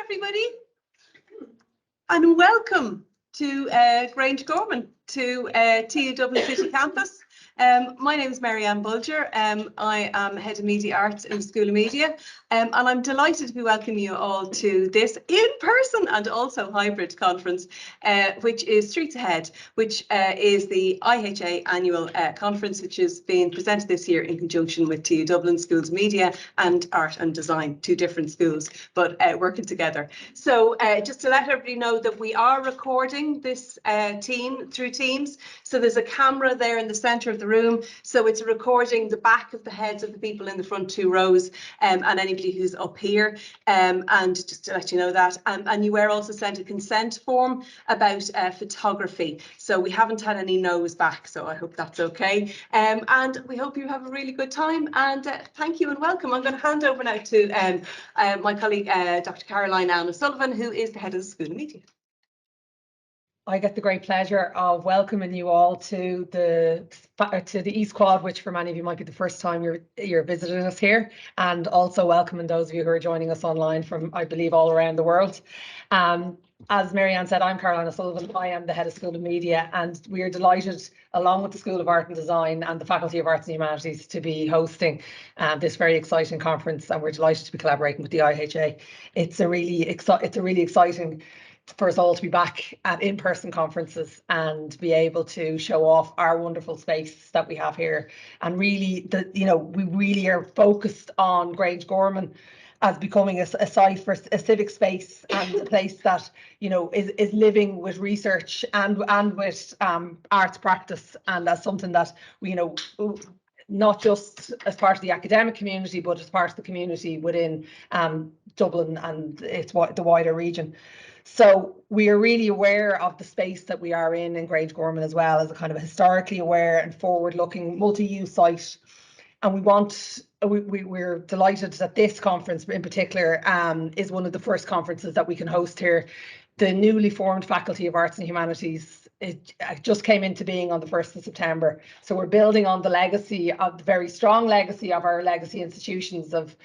everybody, and welcome to Grange Gorman, to TU Dublin City Campus. My name is Marianne Bulger. I am Head of Media Arts in the School of Media, and I'm delighted to be welcoming you all to this in-person and also hybrid conference, which is Streets Ahead, which is the IHA annual conference, which is being presented this year in conjunction with TU Dublin Schools of Media and Art and Design, two different schools, but working together. So just to let everybody know that we are recording this team through Teams. So there's a camera there in the centre of the room, so it's recording the back of the heads of the people in the front two rows, and anybody who's up here, and just to let you know that. And you were also sent a consent form about photography, so we haven't had any no's back, so I hope that's okay. And we hope you have a really good time, and thank you and welcome. I'm going to hand over now to my colleague Dr. Caroline Allen O'Sullivan, who is the head of the School of Media. I get the great pleasure of welcoming you all to the East Quad, which for many of you might be the first time you're visiting us here, and also welcoming those of you who are joining us online from, I believe, all around the world. As Marianne said, I'm Caroline O'Sullivan. I am the Head of School of Media, and we are delighted, along with the School of Art and Design and the Faculty of Arts and Humanities, to be hosting this very exciting conference, and we're delighted to be collaborating with the IHA. It's a really exciting for us all to be back at in-person conferences and be able to show off our wonderful space that we have here. And really, we really are focused on Grange Gorman as becoming a site for a civic space and a place that is living with research and with arts practice, and as something that we not just as part of the academic community, but as part of the community within Dublin and the wider region. So we are really aware of the space that we are in Grange Gorman, as well as a kind of a historically aware and forward-looking multi-use site. And we're delighted that this conference in particular is one of the first conferences that we can host here. The newly formed Faculty of Arts and Humanities, it just came into being on the 1st of September. So we're building on the legacy of the very strong legacy of our legacy institutions of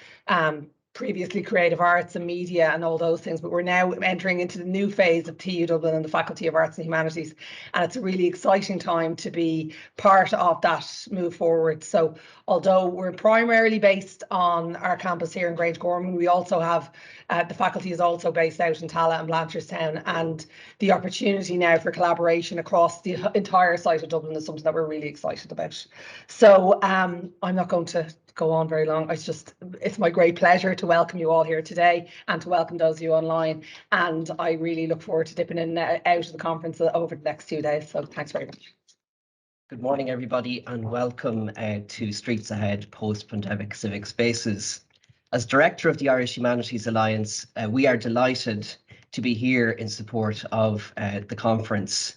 previously creative arts and media and all those things, but we're now entering into the new phase of TU Dublin and the Faculty of Arts and Humanities, and it's a really exciting time to be part of that move forward. So although we're primarily based on our campus here in Grange Gorman, we also have the faculty is also based out in Tala and Blanchardstown, and the opportunity now for collaboration across the entire site of Dublin is something that we're really excited about. So I'm not going to go on very long. It's my great pleasure to welcome you all here today and to welcome those of you online, and I really look forward to dipping in and out of the conference over the next 2 days. So thanks very much. Good morning, everybody, and welcome to Streets Ahead Post-Pandemic Civic Spaces. As Director of the Irish Humanities Alliance, we are delighted to be here in support of the conference.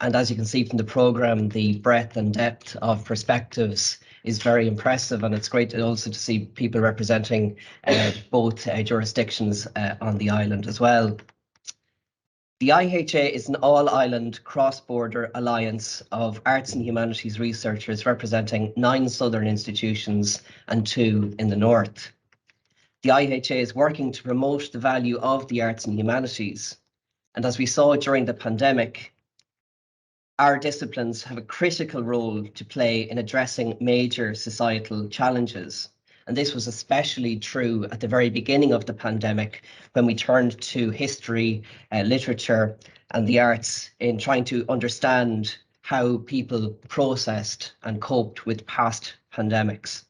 And as you can see from the programme, the breadth and depth of perspectives is very impressive, and it's great also to see people representing both jurisdictions on the island as well. The IHA is an all-island cross-border alliance of arts and humanities researchers representing 9 southern institutions and 2 in the north. The IHA is working to promote the value of the arts and humanities, and as we saw during the pandemic, our disciplines have a critical role to play in addressing major societal challenges. And this was especially true at the very beginning of the pandemic, when we turned to history, literature, and the arts in trying to understand how people processed and coped with past pandemics.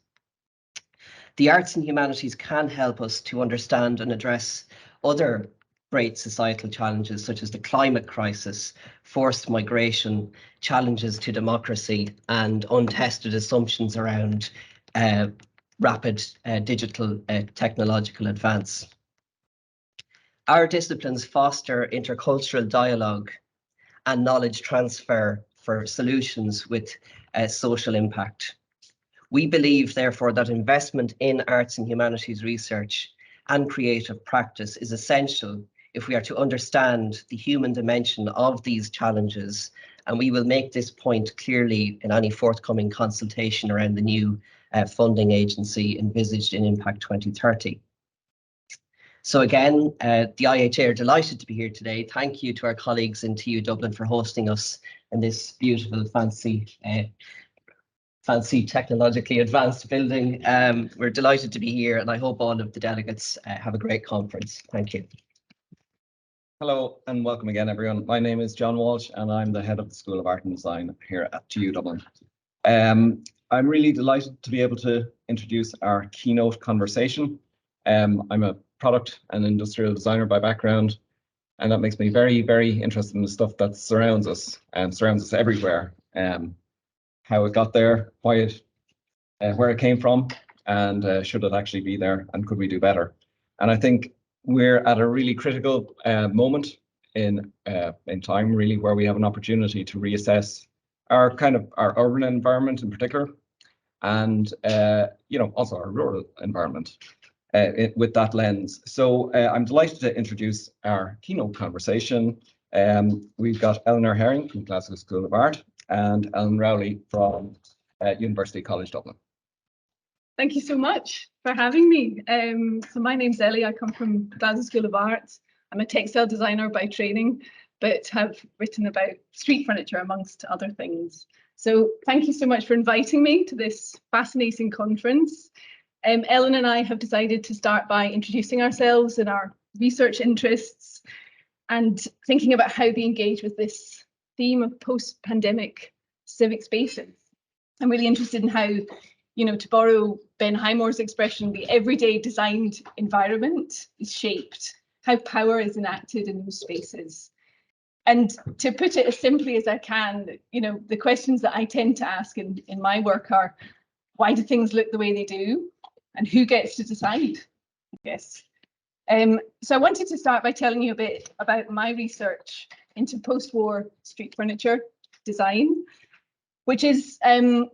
The arts and humanities can help us to understand and address other great societal challenges, such as the climate crisis, forced migration, challenges to democracy, and untested assumptions around rapid digital technological advance. Our disciplines foster intercultural dialogue and knowledge transfer for solutions with social impact. We believe, therefore, that investment in arts and humanities research and creative practice is essential if we are to understand the human dimension of these challenges, and we will make this point clearly in any forthcoming consultation around the new funding agency envisaged in Impact 2030. So again, the IHA are delighted to be here today. Thank you to our colleagues in TU Dublin for hosting us in this beautiful, fancy, technologically advanced building. We're delighted to be here, and I hope all of the delegates have a great conference. Thank you. Hello and welcome again, everyone. My name is John Walsh and I'm the head of the School of Art and Design here at TU Dublin. I'm really delighted to be able to introduce our keynote conversation. I'm a product and industrial designer by background, and that makes me very, very interested in the stuff that surrounds us and surrounds us everywhere. How it got there, why it, where it came from, and should it actually be there, and could we do better? And I think we're at a really critical moment in time, really, where we have an opportunity to reassess our urban environment in particular, and also our rural environment with that lens. So I'm delighted to introduce our keynote conversation. We've got Eleanor Herring from Glasgow School of Art and Rowley from University College Dublin. Thank you so much for having me. So my name's Ellie. I come from Glasgow School of Art. I'm a textile designer by training, but have written about street furniture amongst other things. So thank you so much for inviting me to this fascinating conference. Ellen and I have decided to start by introducing ourselves and our research interests and thinking about how they engage with this theme of post-pandemic civic spaces. I'm really interested in how, to borrow Ben Highmore's expression, the everyday designed environment is shaped, how power is enacted in those spaces. And to put it as simply as I can, the questions that I tend to ask in my work are, why do things look the way they do? And who gets to decide, I guess. So I wanted to start by telling you a bit about my research into post-war street furniture design, which is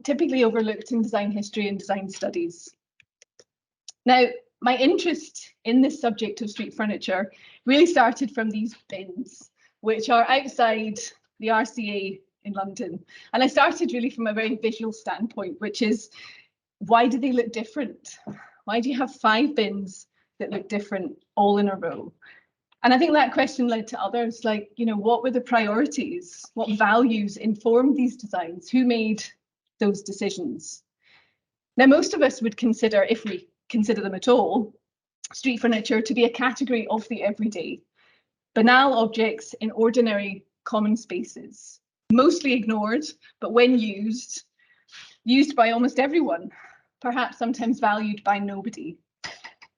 typically overlooked in design history and design studies. Now, my interest in this subject of street furniture really started from these bins, which are outside the RCA in London. And I started really from a very visual standpoint, which is, why do they look different? Why do you have 5 bins that look different all in a row? And I think that question led to others, like, what were the priorities? What values informed these designs? Who made those decisions? Now, most of us would consider, if we consider them at all, street furniture to be a category of the everyday, banal objects in ordinary common spaces, mostly ignored, but when used by almost everyone, perhaps sometimes valued by nobody.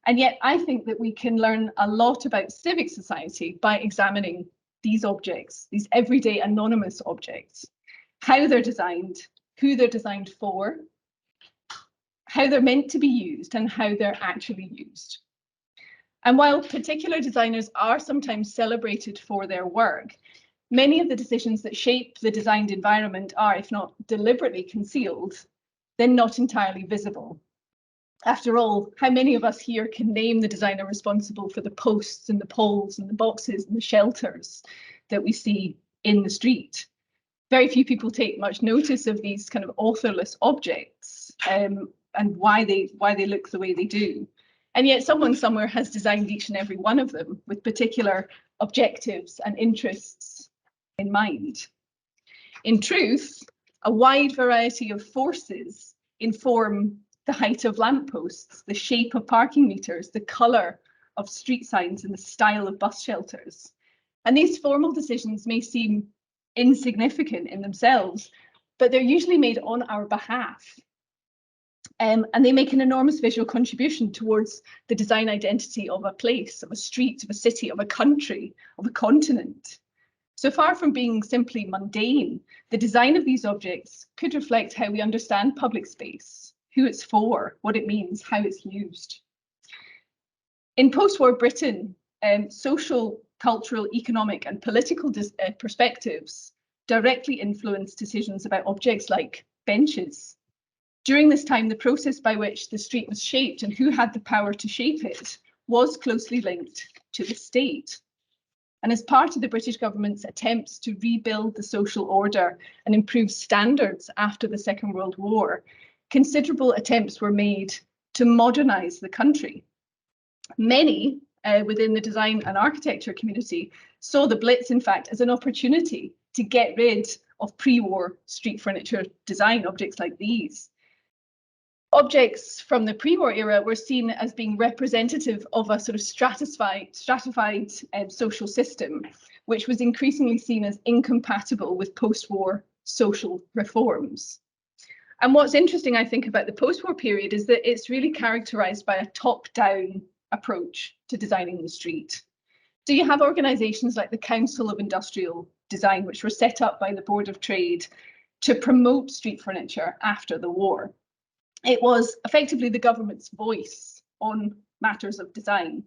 And yet I think that we can learn a lot about civic society by examining these objects, these everyday anonymous objects, how they're designed, who they're designed for, how they're meant to be used, and how they're actually used. And while particular designers are sometimes celebrated for their work, many of the decisions that shape the designed environment are, if not deliberately concealed, then not entirely visible. After all, how many of us here can name the designer responsible for the posts and the poles and the boxes and the shelters that we see in the street? Very few people take much notice of these kind of authorless objects and why they look the way they do. And yet someone somewhere has designed each and every one of them with particular objectives and interests in mind. In truth, a wide variety of forces inform the height of lampposts, the shape of parking meters, the colour of street signs, and the style of bus shelters. And these formal decisions may seem insignificant in themselves, but they're usually made on our behalf. And they make an enormous visual contribution towards the design identity of a place, of a street, of a city, of a country, of a continent. So far from being simply mundane, the design of these objects could reflect how we understand public space, who it's for, what it means, how it's used. In post-war Britain, social, cultural, economic and political perspectives directly influenced decisions about objects like benches. During this time, the process by which the street was shaped and who had the power to shape it was closely linked to the state. And as part of the British government's attempts to rebuild the social order and improve standards after the Second World War, considerable attempts were made to modernise the country. Many, within the design and architecture community saw the Blitz, in fact, as an opportunity to get rid of pre-war street furniture design objects like these. Objects from the pre-war era were seen as being representative of a sort of stratified social system, which was increasingly seen as incompatible with post-war social reforms. And what's interesting, I think, about the post-war period is that it's really characterized by a top-down approach to designing the street. So you have organizations like the Council of Industrial Design, which were set up by the Board of Trade to promote street furniture after the war. It was effectively the government's voice on matters of design.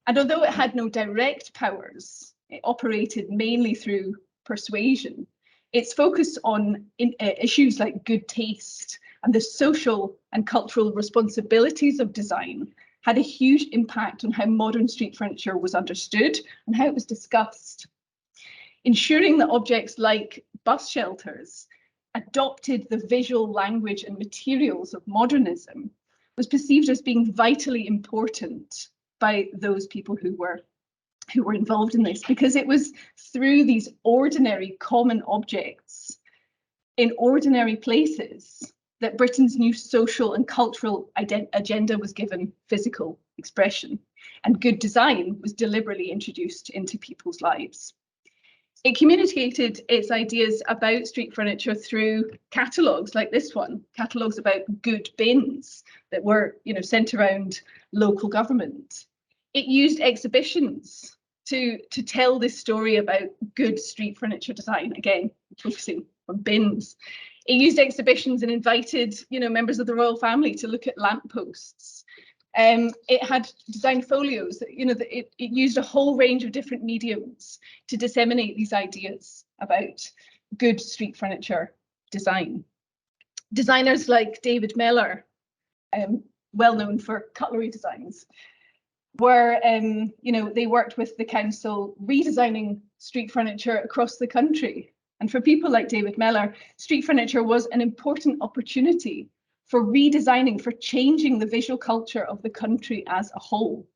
And although it had no direct powers, it operated mainly through persuasion. Its focus on issues like good taste and the social and cultural responsibilities of design had a huge impact on how modern street furniture was understood and how it was discussed. Ensuring that objects like bus shelters adopted the visual language and materials of modernism was perceived as being vitally important by those people who were involved in this, because it was through these ordinary common objects in ordinary places that Britain's new social and cultural agenda was given physical expression, and good design was deliberately introduced into people's lives. It communicated its ideas about street furniture through catalogues like this one, catalogues about good bins that were, sent around local government. It used exhibitions to tell this story about good street furniture design, again, focusing on bins. It used exhibitions and invited, members of the royal family to look at lampposts. It had design folios, it used a whole range of different mediums to disseminate these ideas about good street furniture design. Designers like David Mellor, well known for cutlery designs, were, they worked with the council redesigning street furniture across the country. And for people like David Mellor, street furniture was an important opportunity for redesigning, for changing the visual culture of the country as a whole.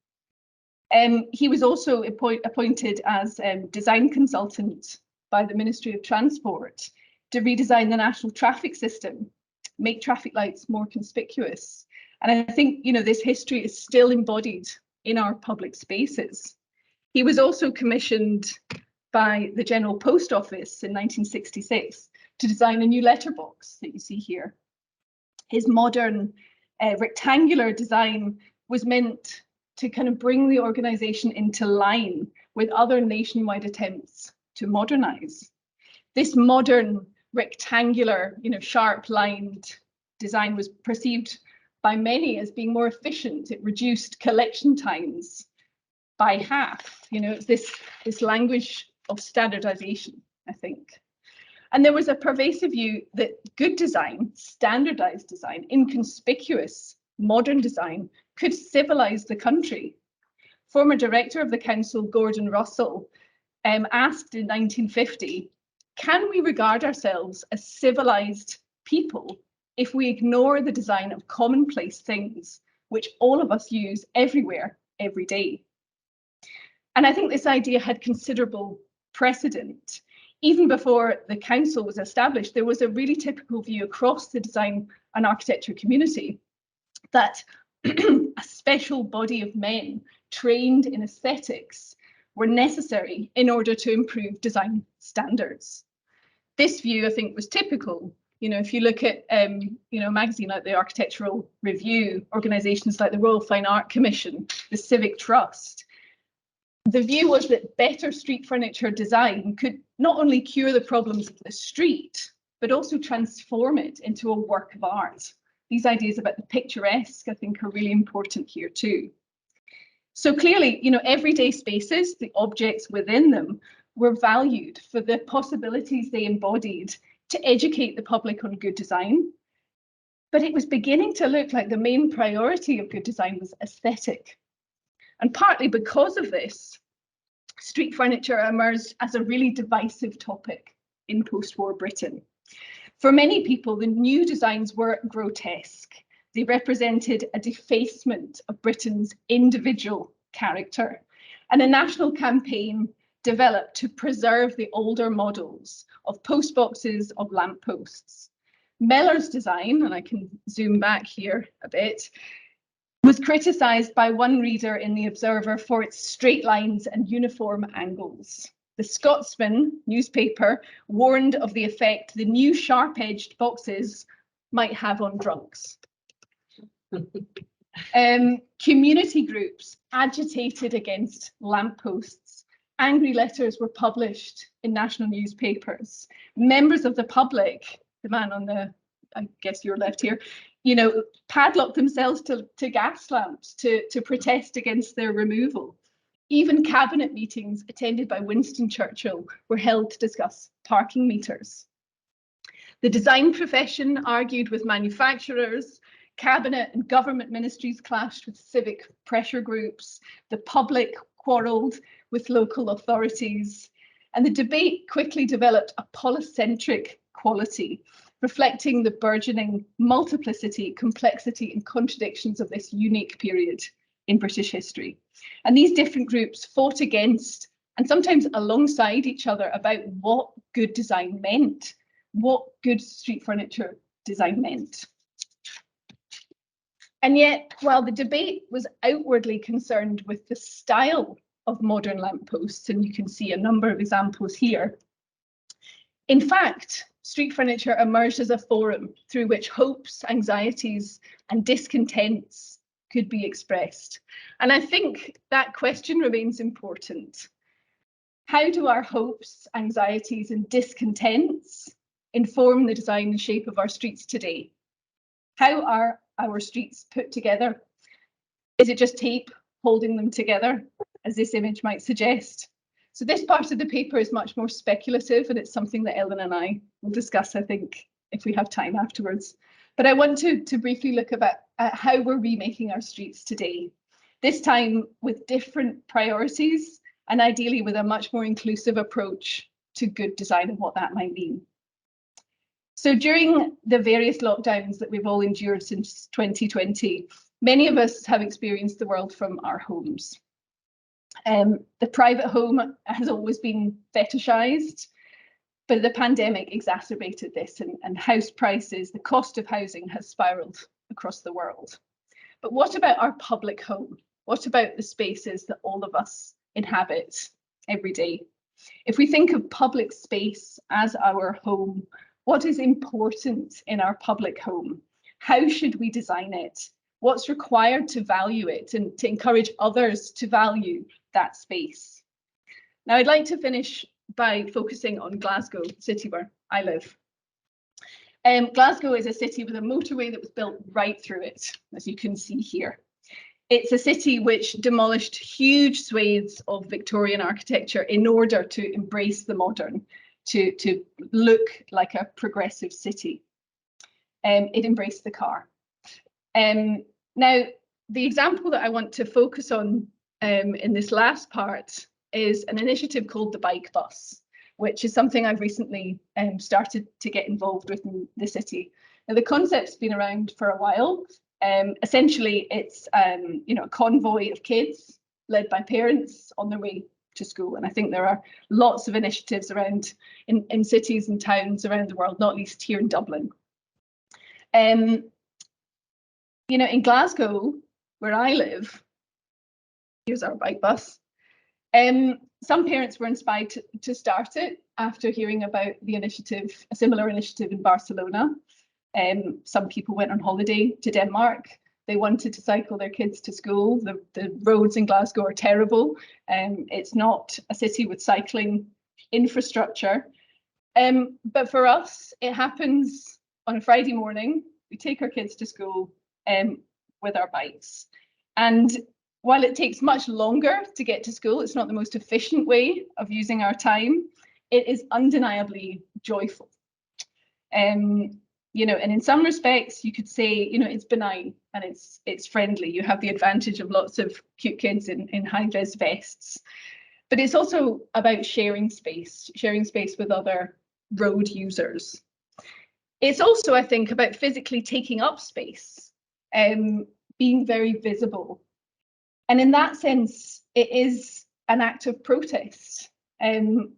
He was also appointed as design consultant by the Ministry of Transport to redesign the national traffic system, make traffic lights more conspicuous. And I think, this history is still embodied in our public spaces. He was also commissioned by the General Post Office in 1966 to design a new letterbox that you see here. His modern rectangular design was meant to kind of bring the organisation into line with other nationwide attempts to modernise. This modern rectangular, sharp-lined design was perceived by many as being more efficient. It reduced collection times by half. It's this language of standardisation, I think. And there was a pervasive view that good design, standardised design, inconspicuous modern design could civilise the country. Former director of the council, Gordon Russell, asked in 1950, can we regard ourselves as civilised people if we ignore the design of commonplace things which all of us use everywhere, every day? And I think this idea had considerable precedent. Even before the council was established, there was a really typical view across the design and architecture community that a special body of men trained in aesthetics were necessary in order to improve design standards. This view, I think, was typical. If you look at, a magazine like the Architectural Review, organisations like the Royal Fine Art Commission, the Civic Trust, the view was that better street furniture design could not only cure the problems of the street, but also transform it into a work of art. These ideas about the picturesque, I think, are really important here too. So clearly, everyday spaces, the objects within them, were valued for the possibilities they embodied to educate the public on good design. But it was beginning to look like the main priority of good design was aesthetic. And partly because of this, street furniture emerged as a really divisive topic in post-war Britain. For many people, the new designs were grotesque. They represented a defacement of Britain's individual character. And a national campaign developed to preserve the older models of postboxes, of lampposts. Mellor's design, and I can zoom back here a bit, was criticised by one reader in The Observer for its straight lines and uniform angles. The Scotsman newspaper warned of the effect the new sharp-edged boxes might have on drunks. Community groups agitated against lampposts. Angry letters were published in national newspapers. Members of the public, the man on the, I guess your left here, you know, padlocked themselves to gas lamps to protest against their removal. Even cabinet meetings attended by Winston Churchill were held to discuss parking meters. The design profession argued with manufacturers, cabinet and government ministries clashed with civic pressure groups, the public quarrelled with local authorities, and the debate quickly developed a polycentric quality, reflecting the burgeoning multiplicity, complexity, and contradictions of this unique period in British history. And these different groups fought against and sometimes alongside each other about what good design meant, what good street furniture design meant. And yet, while the debate was outwardly concerned with the style of modern lampposts, and you can see a number of examples here, in fact, street furniture emerged as a forum through which hopes, anxieties, and discontents could be expressed. And I think that question remains important. How do our hopes, anxieties, and discontents inform the design and shape of our streets today? How are our streets put together? Is it just tape holding them together, as this image might suggest? So this part of the paper is much more speculative, and it's something that Eleanor and I will discuss, I think, if we have time afterwards. But I want to briefly look at how we're remaking our streets today, this time with different priorities and ideally with a much more inclusive approach to good design and what that might mean. So during the various lockdowns that we've all endured since 2020, many of us have experienced the world from our homes. The private home has always been fetishised, but the pandemic exacerbated this, and house prices, the cost of housing has spiralled across the world. But what about our public home? What about the spaces that all of us inhabit every day? If we think of public space as our home, what is important in our public home? How should we design it? What's required to value it and to encourage others to value that space? Now, I'd like to finish by focusing on Glasgow, the city where I live. Glasgow is a city with a motorway that was built right through it, as you can see here. It's a city which demolished huge swathes of Victorian architecture in order to embrace the modern, to look like a progressive city. It embraced the car. Now, the example that I want to focus on in this last part is an initiative called the Bike Bus, which is something I've recently started to get involved with in the city. Now, the concept's been around for a while. Essentially, it's you know, a convoy of kids led by parents on their way to school. And I think there are lots of initiatives around in cities and towns around the world, not least here in Dublin. You know, in Glasgow, where I live, here's our bike bus. Some parents were inspired to start it after hearing about the initiative, a similar initiative in Barcelona. Some people went on holiday to Denmark. They wanted to cycle their kids to school. The roads in Glasgow are terrible. It's not a city with cycling infrastructure. But for us, it happens on a Friday morning. We take our kids to school with our bikes. And while it takes much longer to get to school, it's not the most efficient way of using our time, it is undeniably joyful. You know, and in some respects, you could say, you know, it's benign and it's friendly. You have the advantage of lots of cute kids in high-vis vests. But it's also about sharing space with other road users. It's also, I think, about physically taking up space, being very visible. And in that sense, it is an act of protest,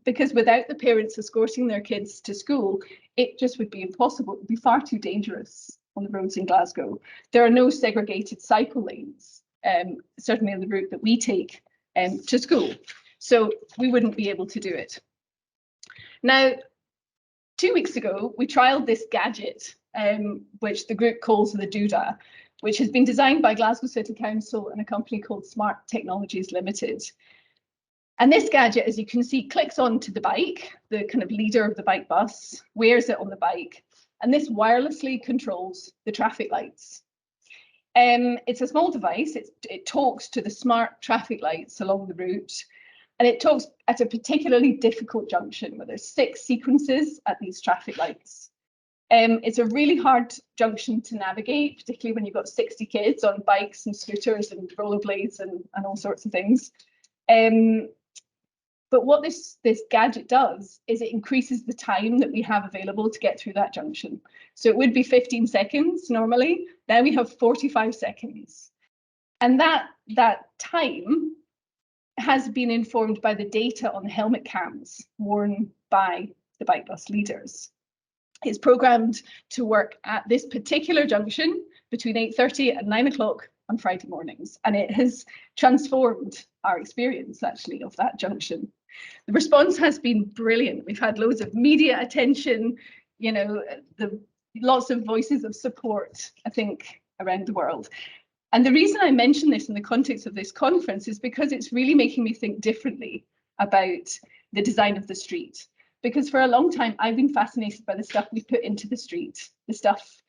because without the parents escorting their kids to school, it just would be impossible. It would be far too dangerous on the roads in Glasgow. There are no segregated cycle lanes, certainly on the route that we take to school. So we wouldn't be able to do it. Now, 2 weeks ago, we trialled this gadget, which the group calls the Doodah, which has been designed by Glasgow City Council and a company called Smart Technologies Limited. And this gadget, as you can see, clicks onto the bike, the kind of leader of the bike bus, wears it on the bike, and this wirelessly controls the traffic lights. It's a small device. It talks to the smart traffic lights along the route, and it talks at a particularly difficult junction where there's 6 sequences at these traffic lights. It's a really hard junction to navigate, particularly when you've got 60 kids on bikes and scooters and rollerblades and all sorts of things. But what this gadget does is it increases the time that we have available to get through that junction. So it would be 15 seconds normally. Now we have 45 seconds. And that time has been informed by the data on the helmet cams worn by the bike bus leaders. It's programmed to work at this particular junction between 8:30 and 9 o'clock on Friday mornings. And it has transformed our experience, actually, of that junction. The response has been brilliant. We've had loads of media attention, you know, lots of voices of support, I think, around the world. And the reason I mention this in the context of this conference is because it's really making me think differently about the design of the street. Because for a long time, I've been fascinated by the stuff we put into the street, the stuff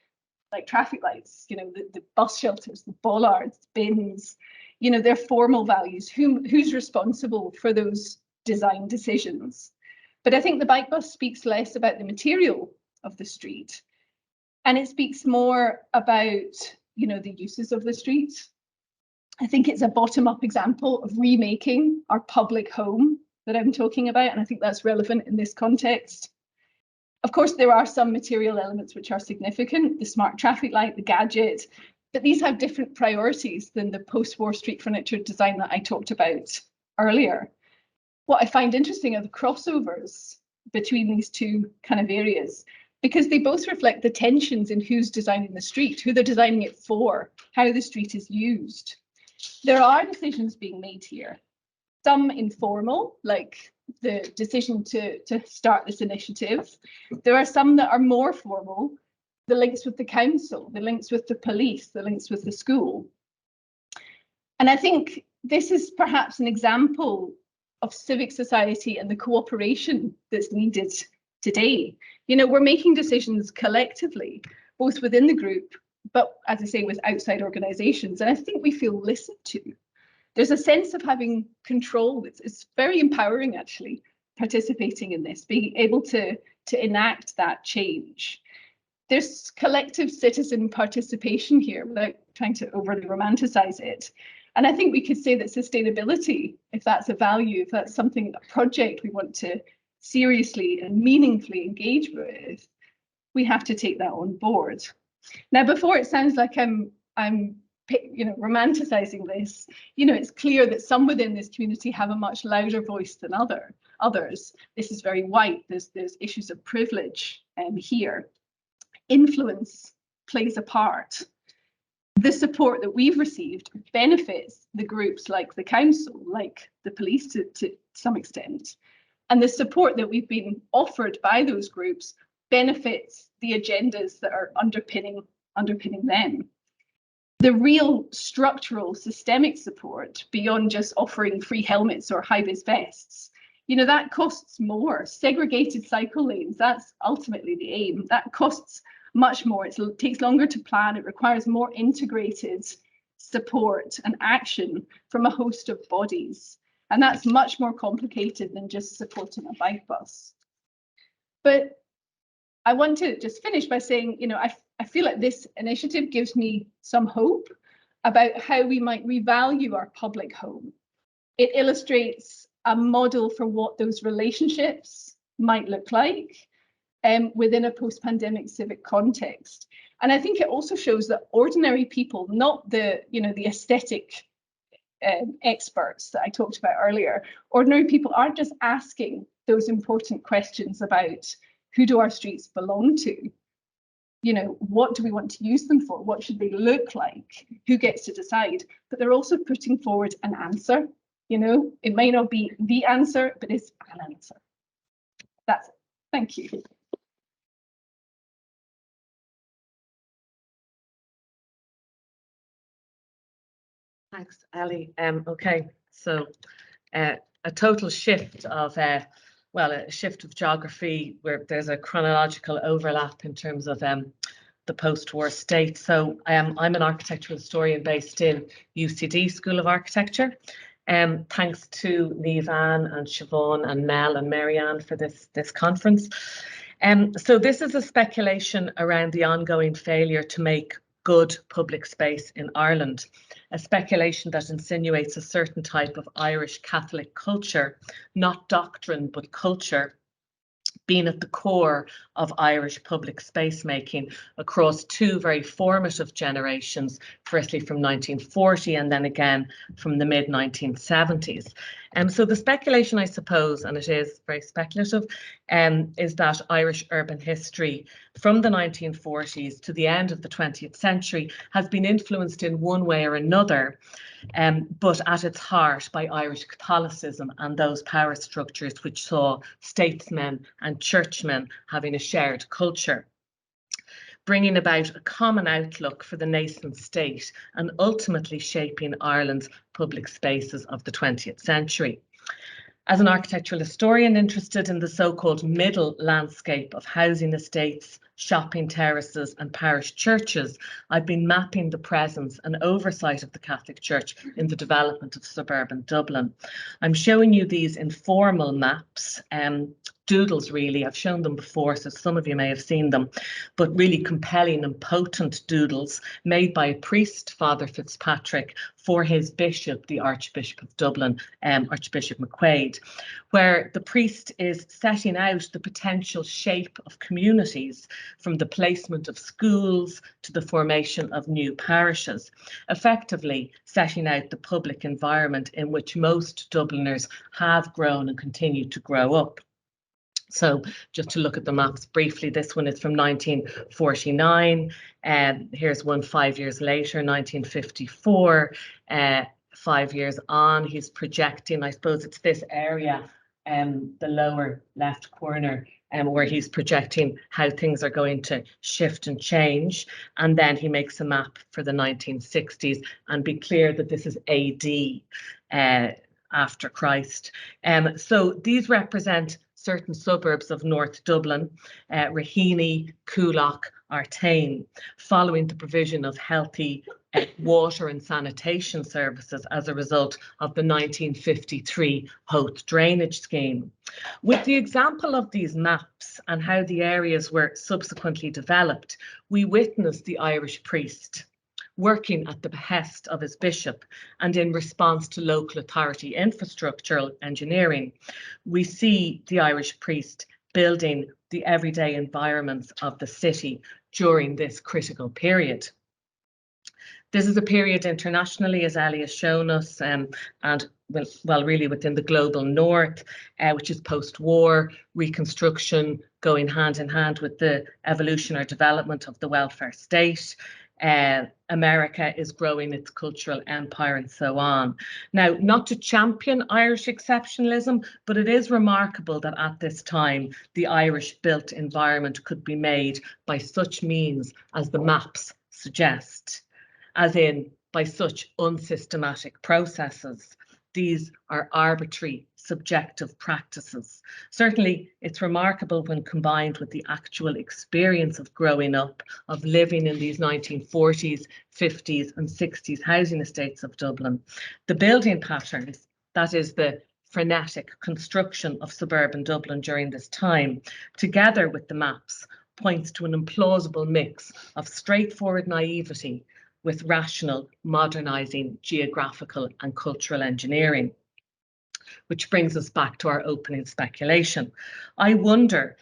like traffic lights, you know, the bus shelters, the bollards, bins, you know, their formal values, who's responsible for those design decisions. But I think the bike bus speaks less about the material of the street, and it speaks more about, you know, the uses of the street. I think it's a bottom-up example of remaking our public home that I'm talking about, and I think that's relevant in this context. Of course, there are some material elements which are significant, the smart traffic light, the gadget, but these have different priorities than the post-war street furniture design that I talked about earlier. What I find interesting are the crossovers between these two kind of areas, because they both reflect the tensions in who's designing the street, who they're designing it for, how the street is used. There are decisions being made here, some informal, like the decision to start this initiative. There are some that are more formal, the links with the council, the links with the police, the links with the school. And I think this is perhaps an example of civic society and the cooperation that's needed today. You know, we're making decisions collectively, both within the group, but as I say, with outside organisations, and I think we feel listened to. There's a sense of having control. It's very empowering, actually, participating in this, being able to enact that change. There's collective citizen participation here without trying to overly romanticize it. And I think we could say that sustainability, if that's a value, if that's something, a project we want to seriously and meaningfully engage with, we have to take that on board. Now, before it sounds like I'm you know, romanticizing this, you know, it's clear that some within this community have a much louder voice than others. This is very white. There's issues of privilege here. Influence plays a part. The support that we've received benefits the groups like the council, like the police to some extent. And the support that we've been offered by those groups benefits the agendas that are underpinning them. The real structural systemic support beyond just offering free helmets or high-vis vests, you know, that costs more. Segregated cycle lanes, that's ultimately the aim. That costs much more. It takes longer to plan. It requires more integrated support and action from a host of bodies. And that's much more complicated than just supporting a bike bus. But I want to just finish by saying, you know, I feel like this initiative gives me some hope about how we might revalue our public home. It illustrates a model for what those relationships might look like within a post-pandemic civic context. And I think it also shows that ordinary people, not the, you know, the aesthetic experts that I talked about earlier. Ordinary people aren't just asking those important questions about who do our streets belong to? You know, what do we want to use them for? What should they look like? Who gets to decide? But they're also putting forward an answer. You know, it may not be the answer, but it's an answer. That's it. Thank you. Thanks, Ellie. Okay, so a total shift of well, a shift of geography where there's a chronological overlap in terms of the post-war state. So I'm an architectural historian based in UCD School of Architecture. Thanks to Niamh and Siobhan and Mel and Marianne for this conference. So this is a speculation around the ongoing failure to make good public space in Ireland, a speculation that insinuates a certain type of Irish Catholic culture, not doctrine, but culture, being at the core of Irish public space making across two very formative generations, firstly from 1940 and then again from the mid-1970s. So the speculation, I suppose, and it is very speculative, is that Irish urban history from the 1940s to the end of the 20th century has been influenced in one way or another, but at its heart by Irish Catholicism and those power structures which saw statesmen and churchmen having a shared culture, bringing about a common outlook for the nascent state and ultimately shaping Ireland's public spaces of the 20th century. As an architectural historian interested in the so-called middle landscape of housing estates, shopping terraces and parish churches, I've been mapping the presence and oversight of the Catholic Church in the development of suburban Dublin. I'm showing you these informal maps, doodles really. I've shown them before, so some of you may have seen them, but really compelling and potent doodles made by a priest, Father Fitzpatrick, for his bishop, the Archbishop of Dublin, Archbishop McQuaid, where the priest is setting out the potential shape of communities from the placement of schools to the formation of new parishes, effectively setting out the public environment in which most Dubliners have grown and continue to grow up. So just to look at the maps briefly, this one is from 1949. Here's one 5 years later, 1954. 5 years on, he's projecting, I suppose it's this area, the lower left corner, where he's projecting how things are going to shift and change. And then he makes a map for the 1960s, and be clear that this is AD, after Christ. So these represent certain suburbs of North Dublin, Raheny, Coolock, Artane, following the provision of healthy water and sanitation services as a result of the 1953 Howth drainage scheme. With the example of these maps and how the areas were subsequently developed, we witnessed the Irish priest working at the behest of his bishop and in response to local authority infrastructural engineering. We see the Irish priest building the everyday environments of the city during this critical period. This is a period internationally, as Ellie has shown us, and well, really within the global north, which is post-war, reconstruction going hand in hand with the evolution or development of the welfare state. America is growing its cultural empire and so on. Now, not to champion Irish exceptionalism, but it is remarkable that at this time, the Irish built environment could be made by such means as the maps suggest, as in by such unsystematic processes. These are arbitrary, subjective practices. Certainly, it's remarkable when combined with the actual experience of growing up, of living in these 1940s, 50s and 60s housing estates of Dublin. The building patterns, that is the frenetic construction of suburban Dublin during this time, together with the maps, points to an implausible mix of straightforward naivety with rational, modernising geographical and cultural engineering. Which brings us back to our opening speculation. I wonder,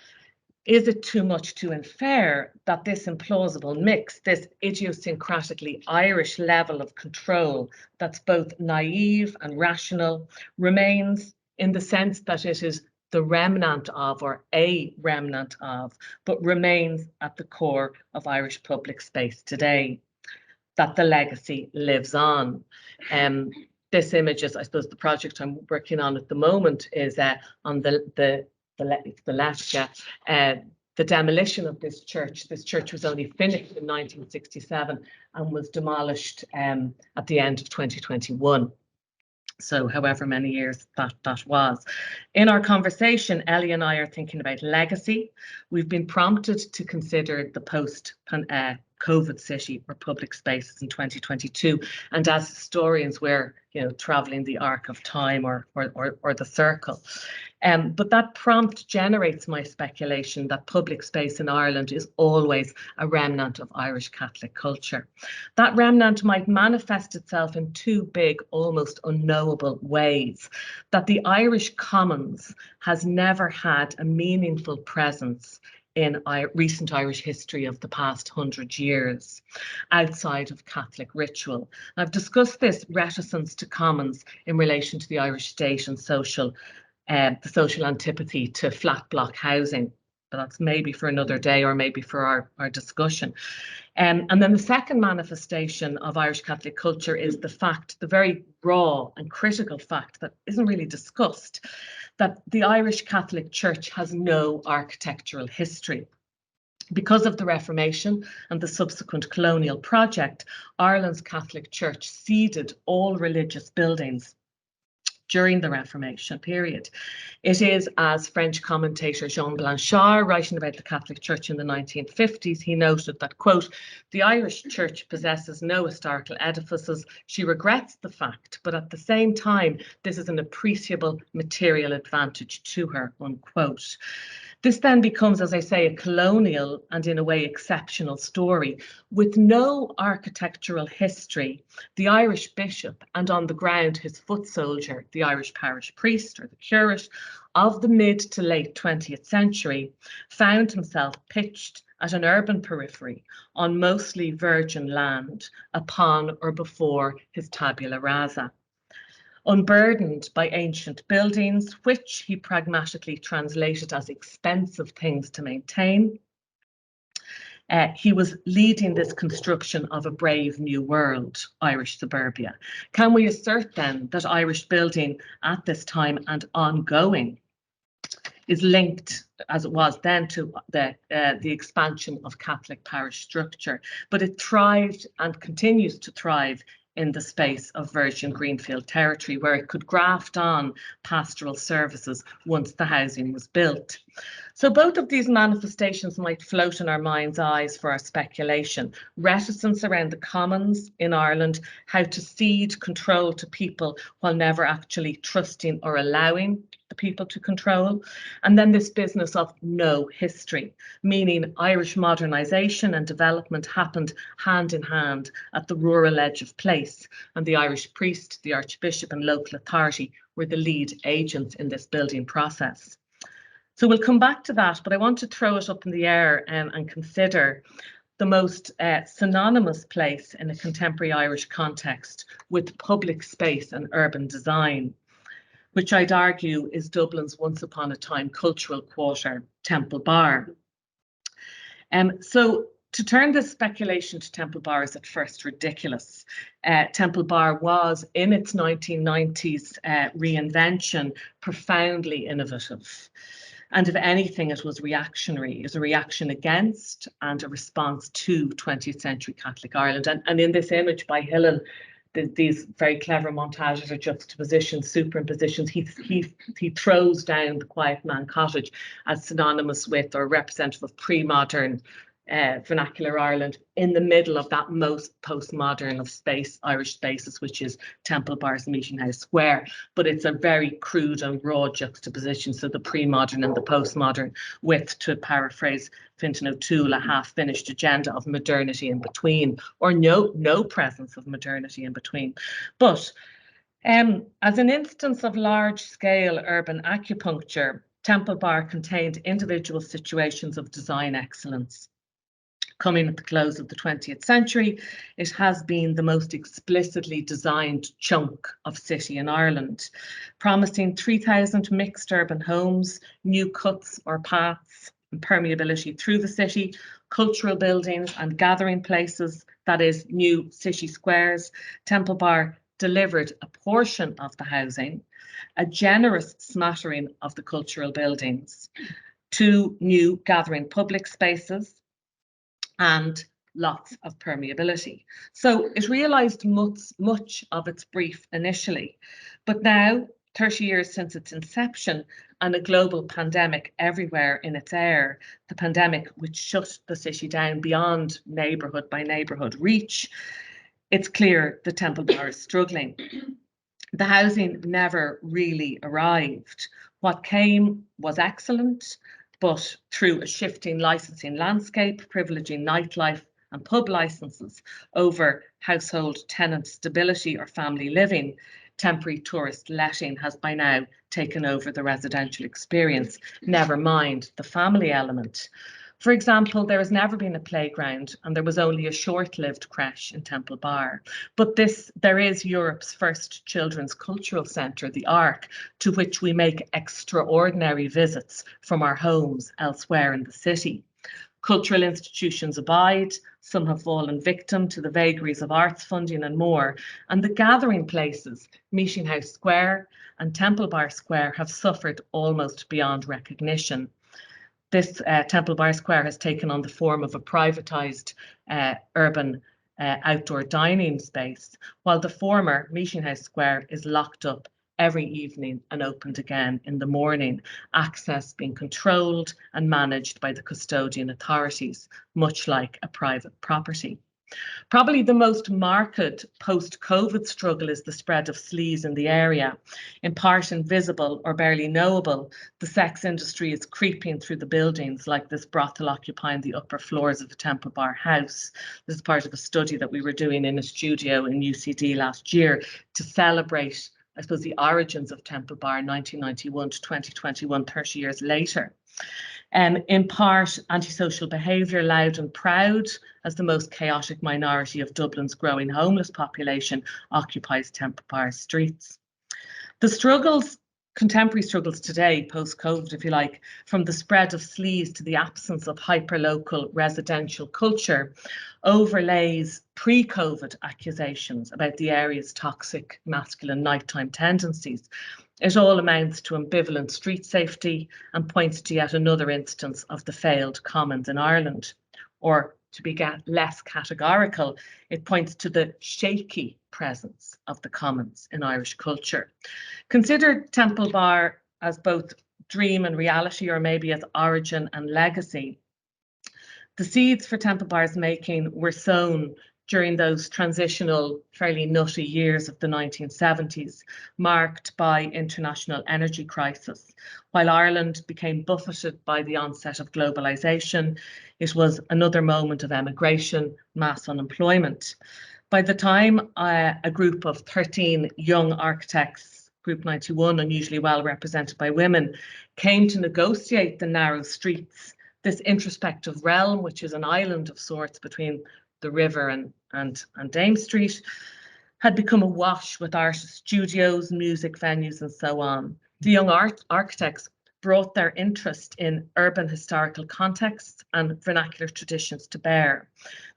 Is it too much to infer that this implausible mix, this idiosyncratically Irish level of control that's both naive and rational, remains in the sense that it is the remnant of, or a remnant of, but remains at the core of Irish public space today, that the legacy lives on? This image is, I suppose, the project I'm working on at the moment is on the left, the demolition of this church. This church was only finished in 1967 and was demolished at the end of 2021. So however many years that was. In our conversation, Ellie and I are thinking about legacy. We've been prompted to consider the post-COVID city or public spaces in 2022. And as historians, we're traveling the arc of time or the circle. But that prompt generates my speculation that public space in Ireland is always a remnant of Irish Catholic culture. That remnant might manifest itself in two big, almost unknowable ways. That the Irish Commons has never had a meaningful presence in recent Irish history of the past 100 years, outside of Catholic ritual. I've discussed this reticence to commons in relation to the Irish state and the social antipathy to flat block housing, but that's maybe for another day or maybe for our discussion. And then the second manifestation of Irish Catholic culture is the very raw and critical fact that isn't really discussed, that the Irish Catholic Church has no architectural history. Because of the Reformation and the subsequent colonial project, Ireland's Catholic Church ceded all religious buildings during the Reformation period. It is, as French commentator Jean Blanchard, writing about the Catholic Church in the 1950s, he noted that, quote, "The Irish Church possesses no historical edifices. She regrets the fact, but at the same time, this is an appreciable material advantage to her," unquote. This then becomes, as I say, a colonial and in a way exceptional story. With no architectural history, the Irish bishop and on the ground his foot soldier, the Irish parish priest or the curate of the mid to late 20th century, found himself pitched at an urban periphery on mostly virgin land upon or before his tabula rasa. Unburdened by ancient buildings, which he pragmatically translated as expensive things to maintain, he was leading this construction of a brave new world, Irish suburbia. Can we assert then that Irish building at this time and ongoing is linked, as it was then, to the expansion of Catholic parish structure, but it thrived and continues to thrive in the space of virgin greenfield territory, where it could graft on pastoral services once the housing was built. So both of these manifestations might float in our mind's eyes for our speculation. Reticence around the commons in Ireland, how to cede control to people while never actually trusting or allowing the people to control. And then this business of no history, meaning Irish modernisation and development happened hand in hand at the rural edge of place, and the Irish priest, the archbishop and local authority were the lead agents in this building process. So we'll come back to that, but I want to throw it up in the air and consider the most synonymous place in a contemporary Irish context with public space and urban design, which I'd argue is Dublin's once upon a time cultural quarter, Temple Bar. So to turn this speculation to Temple Bar is at first ridiculous. Temple Bar was, in its 1990s reinvention, profoundly innovative. And if anything, it was reactionary. It was a reaction against and a response to 20th century Catholic Ireland. And in this image by Hillen, these very clever montages or juxtapositions, superimpositions, he throws down the Quiet Man Cottage as synonymous with or representative of pre-modern vernacular Ireland in the middle of that most postmodern of Irish spaces, which is Temple Bar's Meeting House Square. But it's a very crude and raw juxtaposition. So the pre-modern and the postmodern with, to paraphrase Fintan O'Toole, a half-finished agenda of modernity in between, or no presence of modernity in between. But as an instance of large-scale urban acupuncture, Temple Bar contained individual situations of design excellence. Coming at the close of the 20th century, it has been the most explicitly designed chunk of city in Ireland, promising 3,000 mixed urban homes, new cuts or paths, and permeability through the city, cultural buildings and gathering places, that is, new city squares. Temple Bar delivered a portion of the housing, a generous smattering of the cultural buildings, 2 new gathering public spaces, and lots of permeability. So it realised much of its brief initially, but now, 30 years since its inception and a global pandemic everywhere in its air, the pandemic which shut the city down beyond neighbourhood by neighbourhood reach, it's clear the Temple Bar is struggling. The housing never really arrived. What came was excellent, but through a shifting licensing landscape, privileging nightlife and pub licenses over household tenant stability or family living, temporary tourist letting has by now taken over the residential experience, never mind the family element. For example, there has never been a playground and there was only a short-lived creche in Temple Bar. But there is Europe's first children's cultural centre, the Ark, to which we make extraordinary visits from our homes elsewhere in the city. Cultural institutions abide, some have fallen victim to the vagaries of arts funding and more, and the gathering places, Meeting House Square and Temple Bar Square, have suffered almost beyond recognition. This Temple Bar Square has taken on the form of a privatised urban outdoor dining space, while the former Meeting House Square is locked up every evening and opened again in the morning, access being controlled and managed by the custodian authorities, much like a private property. Probably the most marked post-COVID struggle is the spread of sleaze in the area. In part invisible or barely knowable, the sex industry is creeping through the buildings, like this brothel occupying the upper floors of the Temple Bar house. This is part of a study that we were doing in a studio in UCD last year to celebrate, I suppose, the origins of Temple Bar 1991 to 2021, 30 years later. In part, antisocial behaviour, loud and proud, as the most chaotic minority of Dublin's growing homeless population occupies Temple Bar streets. The struggles, contemporary struggles today, post-COVID, if you like, from the spread of sleaze to the absence of hyperlocal residential culture, overlays pre-COVID accusations about the area's toxic masculine nighttime tendencies. It all amounts to ambivalent street safety and points to yet another instance of the failed commons in Ireland. Or to be less categorical, it points to the shaky presence of the commons in Irish culture. Consider Temple Bar as both dream and reality, or maybe as origin and legacy. The seeds for Temple Bar's making were sown during those transitional, fairly nutty years of the 1970s, marked by international energy crisis. While Ireland became buffeted by the onset of globalisation, it was another moment of emigration, mass unemployment. By the time a group of 13 young architects, Group 91, unusually well represented by women, came to negotiate the narrow streets, this introspective realm, which is an island of sorts between the river and Dame Street, had become awash with artist studios, music venues, and so on. The young architects brought their interest in urban historical contexts and vernacular traditions to bear.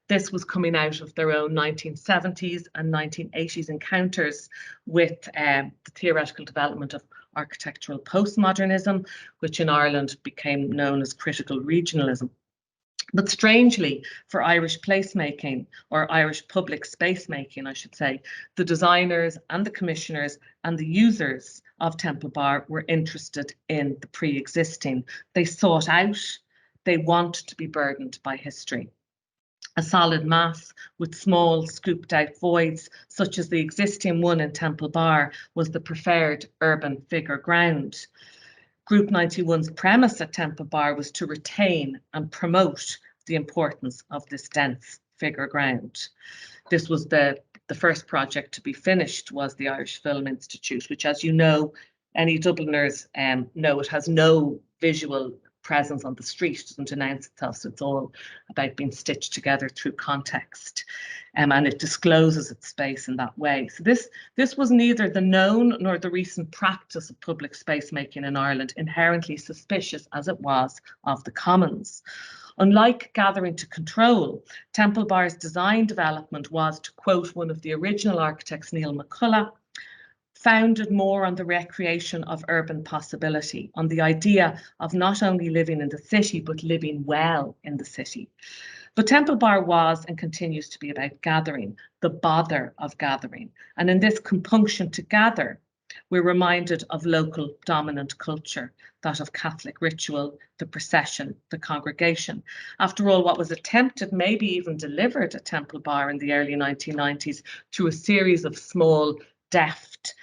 This was coming out of their own 1970s and 1980s encounters with the theoretical development of architectural postmodernism, which in Ireland became known as critical regionalism. But strangely, for Irish placemaking, or Irish public space making, I should say, the designers and the commissioners and the users of Temple Bar were interested in the pre-existing. They sought out, they want to be burdened by history. A solid mass with small scooped out voids, such as the existing one in Temple Bar, was the preferred urban figure ground. Group 91's premise at Temple Bar was to retain and promote the importance of this dense figure ground. This was the first project to be finished, was the Irish Film Institute, which, as you know, any Dubliners know, it has no visual presence on the street, it doesn't announce itself, so it's all about being stitched together through context, and it discloses its space in that way. So this was neither the known nor the recent practice of public space making in Ireland, inherently suspicious as it was of the commons. Unlike gathering to control, Temple Bar's design development was, to quote one of the original architects, Neil McCullough, founded more on the recreation of urban possibility, on the idea of not only living in the city, but living well in the city. But Temple Bar was and continues to be about gathering, the bother of gathering. And in this compunction to gather, we're reminded of local dominant culture, that of Catholic ritual, the procession, the congregation. After all, what was attempted, maybe even delivered at Temple Bar in the early 1990s through a series of small, deft,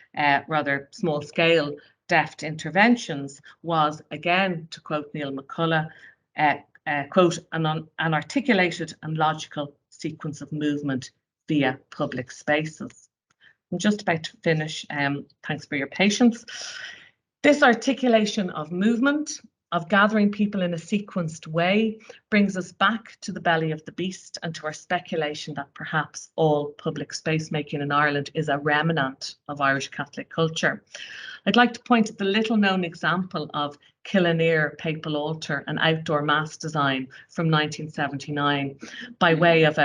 rather small scale, deft interventions was, again, to quote Neil McCullough, quote, an articulated and logical sequence of movement via public spaces. I'm just about to finish. Thanks for your patience. This articulation of movement, of gathering people in a sequenced way, brings us back to the belly of the beast and to our speculation that perhaps all public space making in Ireland is a remnant of Irish Catholic culture. I'd like to point at the little known example of Killinear Papal Altar, an outdoor mass design from 1979, by way of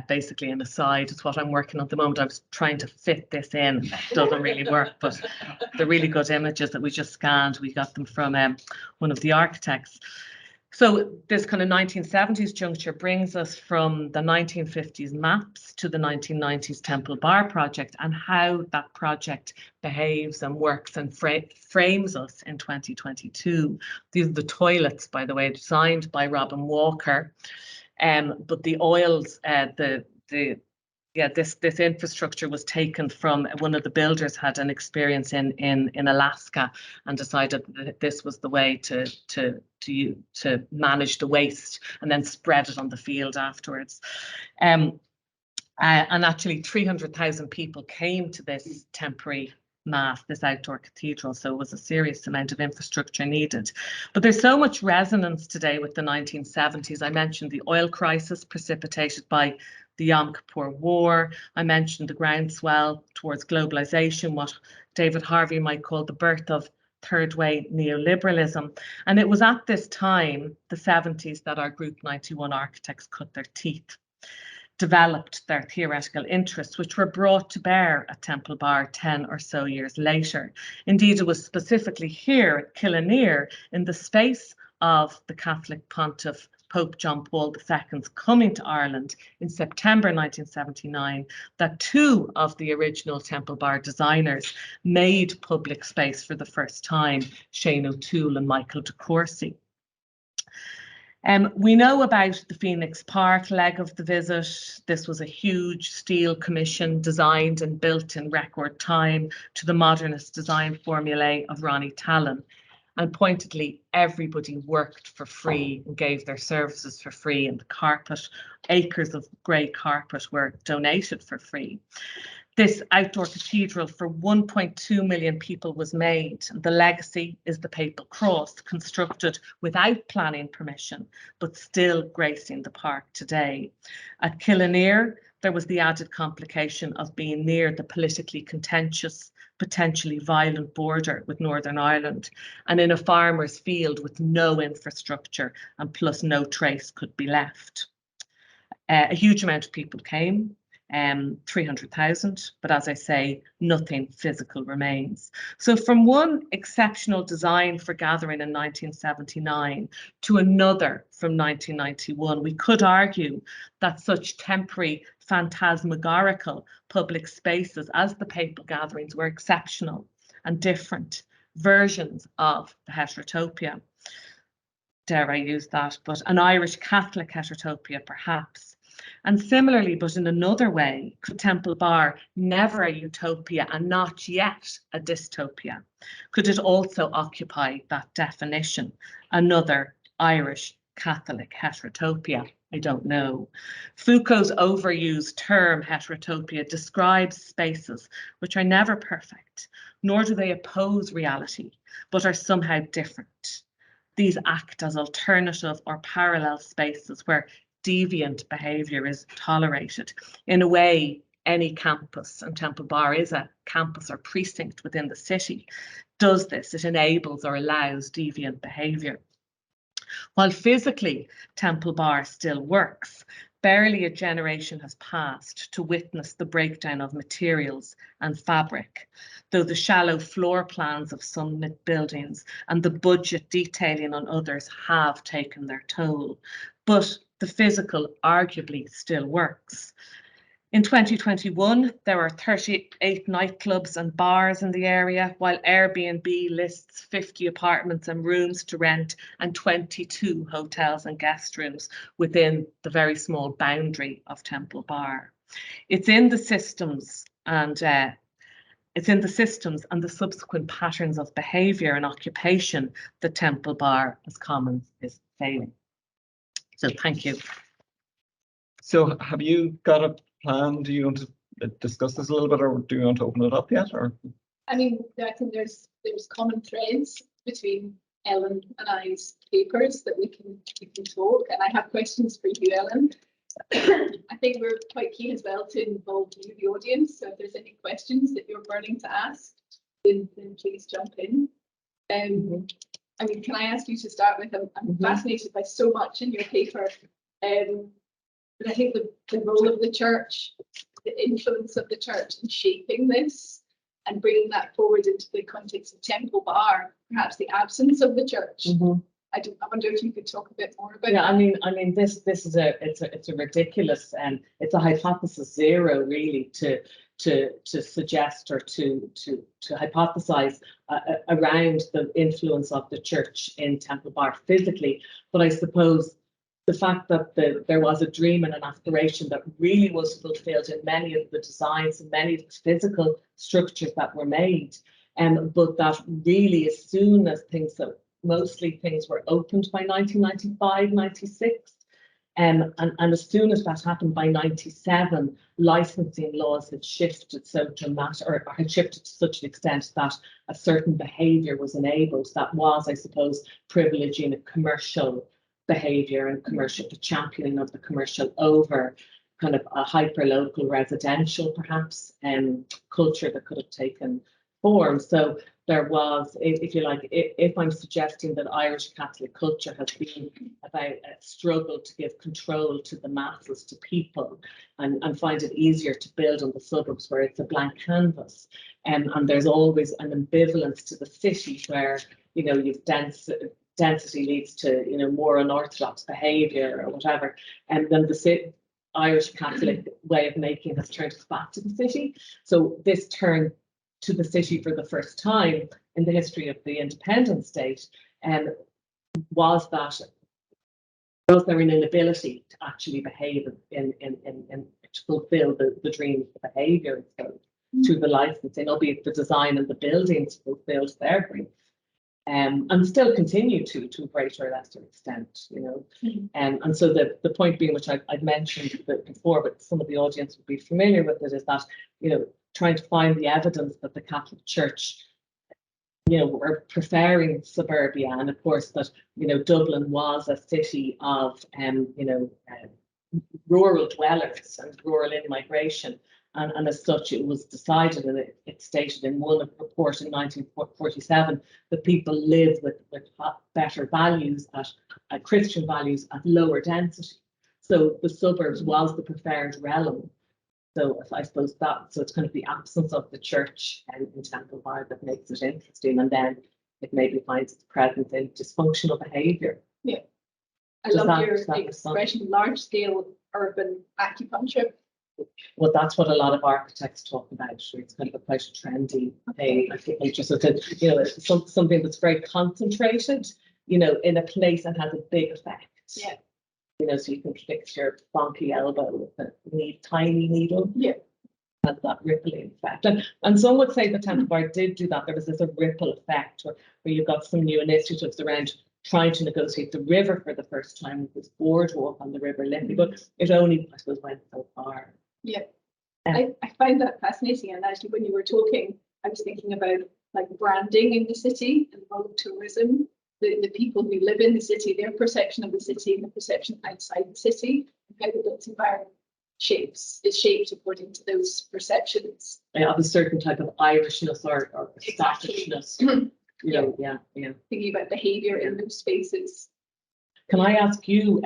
basically an aside. It's what I'm working on at the moment. I was trying to fit this in. It doesn't really work, but the really good images that we just scanned, we got them from one of the architects. So this kind of 1970s juncture brings us from the 1950s maps to the 1990s Temple Bar project, and how that project behaves and works and frames us in 2022. These are the toilets, by the way, designed by Robin Walker. But the oils, this infrastructure was taken from one of the builders, had an experience in Alaska, and decided that this was the way to manage the waste, and then spread it on the field afterwards. And actually 300,000 people came to this temporary mass, this outdoor cathedral, so it was a serious amount of infrastructure needed. But there's so much resonance today with the 1970s. I mentioned the oil crisis precipitated by the Yom Kippur War. I mentioned the groundswell towards globalization, what David Harvey might call the birth of third way neoliberalism. And it was at this time, the 70s, that our Group 91 architects cut their teeth, developed their theoretical interests, which were brought to bear at Temple Bar 10 or so years later. Indeed, it was specifically here at Killinear, in the space of the Catholic pontiff Pope John Paul II's coming to Ireland in September 1979, that two of the original Temple Bar designers made public space for the first time, Shane O'Toole and Michael de Courcy. We know about the Phoenix Park leg of the visit. This was a huge steel commission designed and built in record time to the modernist design formulae of Ronnie Tallon. And pointedly, everybody worked for free and gave their services for free, and the carpet, acres of grey carpet, were donated for free. This outdoor cathedral for 1.2 million people was made. The legacy is the Papal Cross, constructed without planning permission, but still gracing the park today. At Killinear, there was the added complication of being near the politically contentious, potentially violent border with Northern Ireland, and in a farmer's field with no infrastructure, and plus no trace could be left. A huge amount of people came. 300,000, but as I say, nothing physical remains. So from one exceptional design for gathering in 1979 to another from 1991, we could argue that such temporary phantasmagorical public spaces as the papal gatherings were exceptional and different versions of the heterotopia. Dare I use that, but an Irish Catholic heterotopia perhaps. And similarly, but in another way, could Temple Bar, never a utopia and not yet a dystopia, could it also occupy that definition, another Irish Catholic heterotopia? I don't know. Foucault's overused term heterotopia describes spaces which are never perfect, nor do they oppose reality, but are somehow different. These act as alternative or parallel spaces where deviant behaviour is tolerated. In a way, any campus, and Temple Bar is a campus or precinct within the city, does this. It enables or allows deviant behaviour. While physically Temple Bar still works, barely a generation has passed to witness the breakdown of materials and fabric, though the shallow floor plans of some buildings and the budget detailing on others have taken their toll. But the physical arguably still works. In 2021, there were 38 nightclubs and bars in the area, while Airbnb lists 50 apartments and rooms to rent and 22 hotels and guest rooms within the very small boundary of Temple Bar. It's in the systems and the subsequent patterns of behaviour and occupation that Temple Bar as Commons is failing. So thank you. So have you got a plan? Do you want to discuss this a little bit, or do you want to open it up yet? Or I mean, I think there's common threads between Ellen and I's papers that we can talk, and I have questions for you, Ellen. I think we're quite keen as well to involve you, the audience. So if there's any questions that you're burning to ask, then please jump in. I mean, can I ask you to start with? I'm fascinated by so much in your paper. But I think the role of the church, the influence of the church in shaping this and bringing that forward into the context of Temple Bar, perhaps the absence of the church. I wonder if you could talk a bit more about that. I mean, this is it's a ridiculous and it's a hypothesis zero really to suggest or to hypothesize around the influence of the church in Temple Bar physically, but I suppose the fact that there was a dream and an aspiration that really was fulfilled in many of the designs and many of the physical structures that were made, but that really as soon as mostly things were opened by 1995, 96, and as soon as that happened by 97, licensing laws had shifted so dramatic, or had shifted to such an extent that a certain behaviour was enabled that was, I suppose, privileging a commercial behaviour and the championing of the commercial over kind of a hyper-local residential, perhaps, culture that could have taken form. So there was, if you like, if I'm suggesting that Irish Catholic culture has been about a struggle to give control to the masses, to people, and find it easier to build on the suburbs where it's a blank canvas, and there's always an ambivalence to the city where, you know, you've density leads to, you know, more unorthodox behaviour or whatever, and then the Irish Catholic way of making has turned us back to the city. So this turn to the city for the first time in the history of the independent state, was there an inability to actually behave in to fulfil the dream of the behaviour through the licensing, albeit the design and the buildings fulfilled their dream. And still continue to a greater or lesser extent, you know. And so the point being, which I've mentioned before, but some of the audience would be familiar with it, is that, you know, trying to find the evidence that the Catholic Church, you know, were preferring suburbia, and of course that, you know, Dublin was a city of, you know, rural dwellers and rural immigration. And as such, it was decided, and it stated in one report in 1947 that people live with better values, at Christian values, at lower density. So the suburbs was the preferred realm. So I suppose so it's kind of the absence of the church in Temple Bar that makes it interesting, and then it maybe finds its presence in dysfunctional behaviour. Yeah, I love your expression, large-scale urban acupuncture. Well, that's what a lot of architects talk about. It's kind of quite a trendy thing. I think just you know, it's something that's very concentrated, you know, in a place that has a big effect. Yeah. You know, so you can fix your funky elbow with a tiny needle. Yeah. Has that rippling effect. And some would say that Temple Bar did do that. There was this a ripple effect where you've got some new initiatives around trying to negotiate the river for the first time with this boardwalk on the River Liffey, but it only, I suppose, went so far. Yeah, I find that fascinating. And actually, when you were talking, I was thinking about like branding in the city and role of tourism. The people who live in the city, their perception of the city and the perception outside the city, and how the built environment is shaped according to those perceptions. Of a certain type of Irishness or Exactly. Scottishness. You know, yeah. Thinking about behaviour in those spaces. Can I ask you,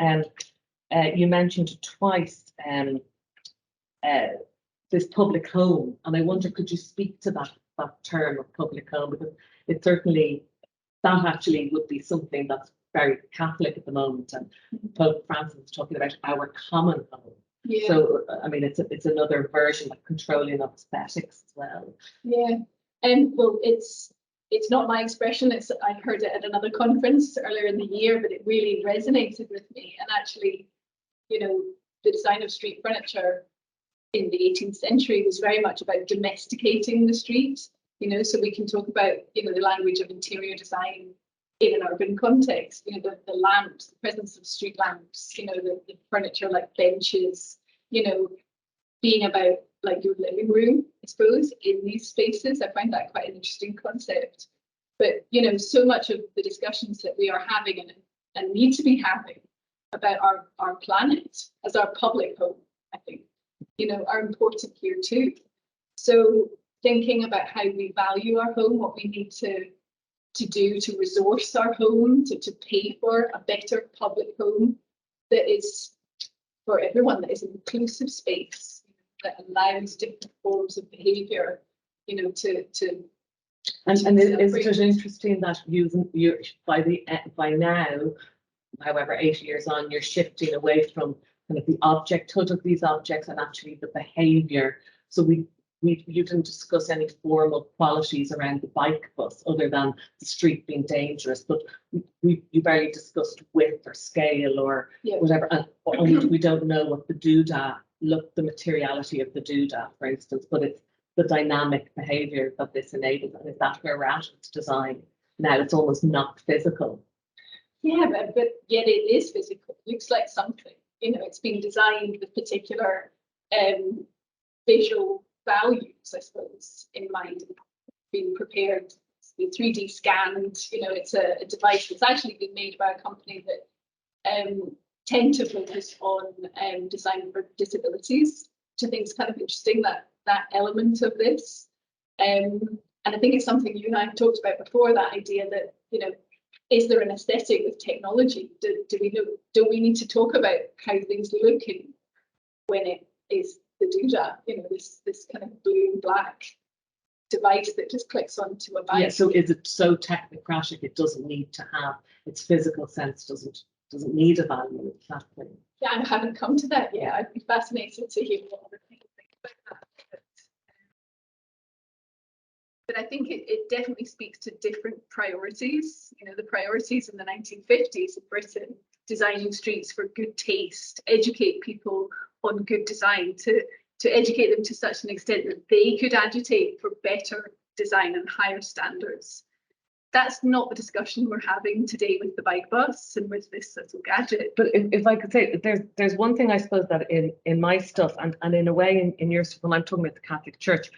you mentioned twice this public home, and I wonder, could you speak to that term of public home? Because it certainly, that actually would be something that's very Catholic at the moment, and Pope Francis is talking about our common home. Yeah. So, I mean, it's another version of controlling of aesthetics as well. Yeah, and well, it's not my expression. I heard it at another conference earlier in the year, but it really resonated with me. And actually, you know, the design of street furniture in the 18th century was very much about domesticating the street. You know, so we can talk about, you know, the language of interior design in an urban context. You know, the lamps, the presence of street lamps. You know, the furniture like benches. You know, being about like your living room, I suppose, in these spaces. I find that quite an interesting concept. But, you know, so much of the discussions that we are having and need to be having about our planet as our public home, I think, you know, are important here too. So thinking about how we value our home, what we need to do to resource our home, to pay for a better public home that is for everyone, that is an inclusive space that allows different forms of behaviour, you know, to. And isn't it interesting that you by now, however 8 years on, you're shifting away from kind of the objecthood of these objects and actually the behaviour. So you didn't discuss any formal qualities around the bike bus other than the street being dangerous, but you barely discussed width or scale or whatever, and we don't know what the doodah the materiality of the doodah, for instance, but it's the dynamic behaviour that this enables, and is that where we're at with design now? It's almost not physical. Yeah, but yet it is physical. It looks like something. You know, it's been designed with particular visual values, I suppose, in mind, being prepared, it's been 3D scanned. You know, it's a device that's actually been made by a company that tend to focus on design for disabilities, which I think is kind of interesting, that element of this. And I think it's something you and I have talked about before, that idea that, you know, is there an aesthetic with technology? Do we need to talk about how things look when it is the doodah, you know, this kind of blue and black device that just clicks onto a bike? Yeah, so is it so technocratic it doesn't need to have its physical sense, doesn't need a value exactly? Yeah, I haven't come to that yet. I'd be fascinated to hear what other people think about that. But I think it definitely speaks to different priorities. You know, the priorities in the 1950s in Britain, designing streets for good taste, educate people on good design, to educate them to such an extent that they could agitate for better design and higher standards. That's not the discussion we're having today with the bike bus and with this little gadget. But if I could say, there's one thing I suppose that in my stuff and in a way in your stuff, when I'm talking about the Catholic Church,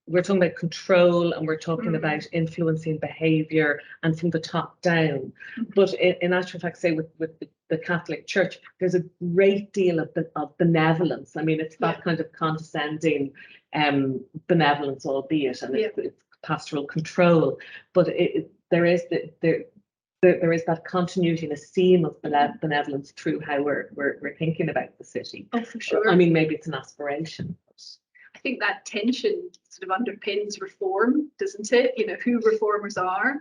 we're talking about control and we're talking about influencing behaviour and from the top down. But in actual fact, say with the Catholic Church, there's a great deal of benevolence. I mean, it's that kind of condescending benevolence, albeit, and it's pastoral control. But there is that continuity and a seam of benevolence through how we're thinking about the city. Oh, for sure. I mean, maybe it's an aspiration. I think that tension sort of underpins reform, doesn't it? You know, who reformers are.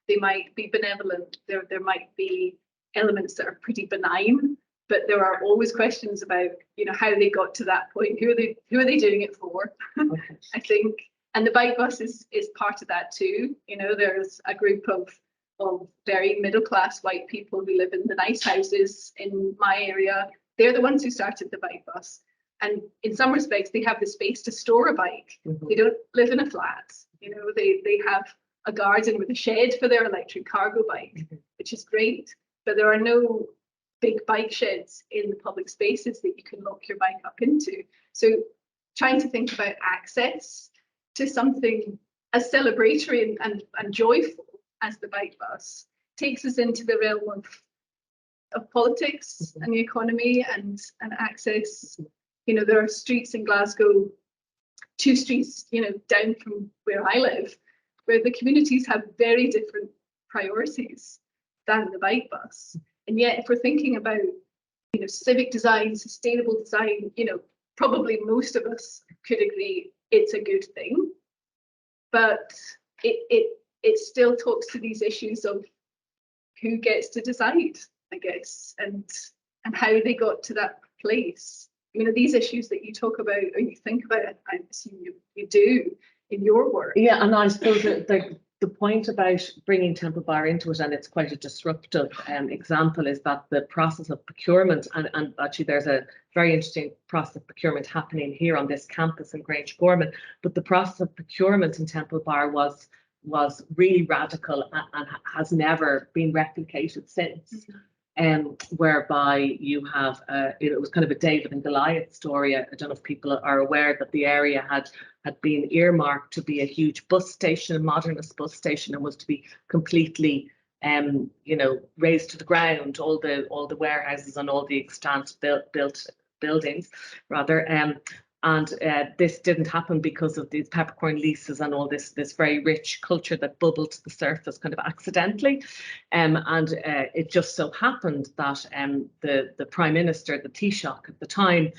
They might be benevolent. There might be elements that are pretty benign, but there are always questions about, you know, how they got to that point. Who are they doing it for? Okay. I think, and the bike bus is part of that too. You know, there's a group of very middle class white people who live in the nice houses in my area. They're the ones who started the bike bus. And in some respects, they have the space to store a bike. They don't live in a flat. You know, they have a garden with a shed for their electric cargo bike. which is great, but there are no big bike sheds in the public spaces that you can lock your bike up into. So trying to think about access to something as celebratory and joyful as the bike bus takes us into the realm of politics and the economy and access. You know, there are streets in Glasgow, 2 streets, you know, down from where I live, where the communities have very different priorities than the bike bus. And yet, if we're thinking about, you know, civic design, sustainable design, you know, probably most of us could agree it's a good thing. But it still talks to these issues of who gets to decide, I guess, and how they got to that place. I mean, are these issues that you talk about or you think about, I assume you do in your work? Yeah, and I suppose the point about bringing Temple Bar into it, and it's quite a disruptive example, is that the process of procurement, and actually there's a very interesting process of procurement happening here on this campus in Grange Gorman, but the process of procurement in Temple Bar was really radical and has never been replicated since. Whereby you have, it was kind of a David and Goliath story. I don't know if people are aware that the area had been earmarked to be a huge bus station, a modernist bus station, and was to be completely, you know, razed to the ground. All the warehouses and all the extant built buildings, rather. And this didn't happen because of these peppercorn leases and all this very rich culture that bubbled to the surface kind of accidentally. And it just so happened that the Prime Minister, the Taoiseach at the time,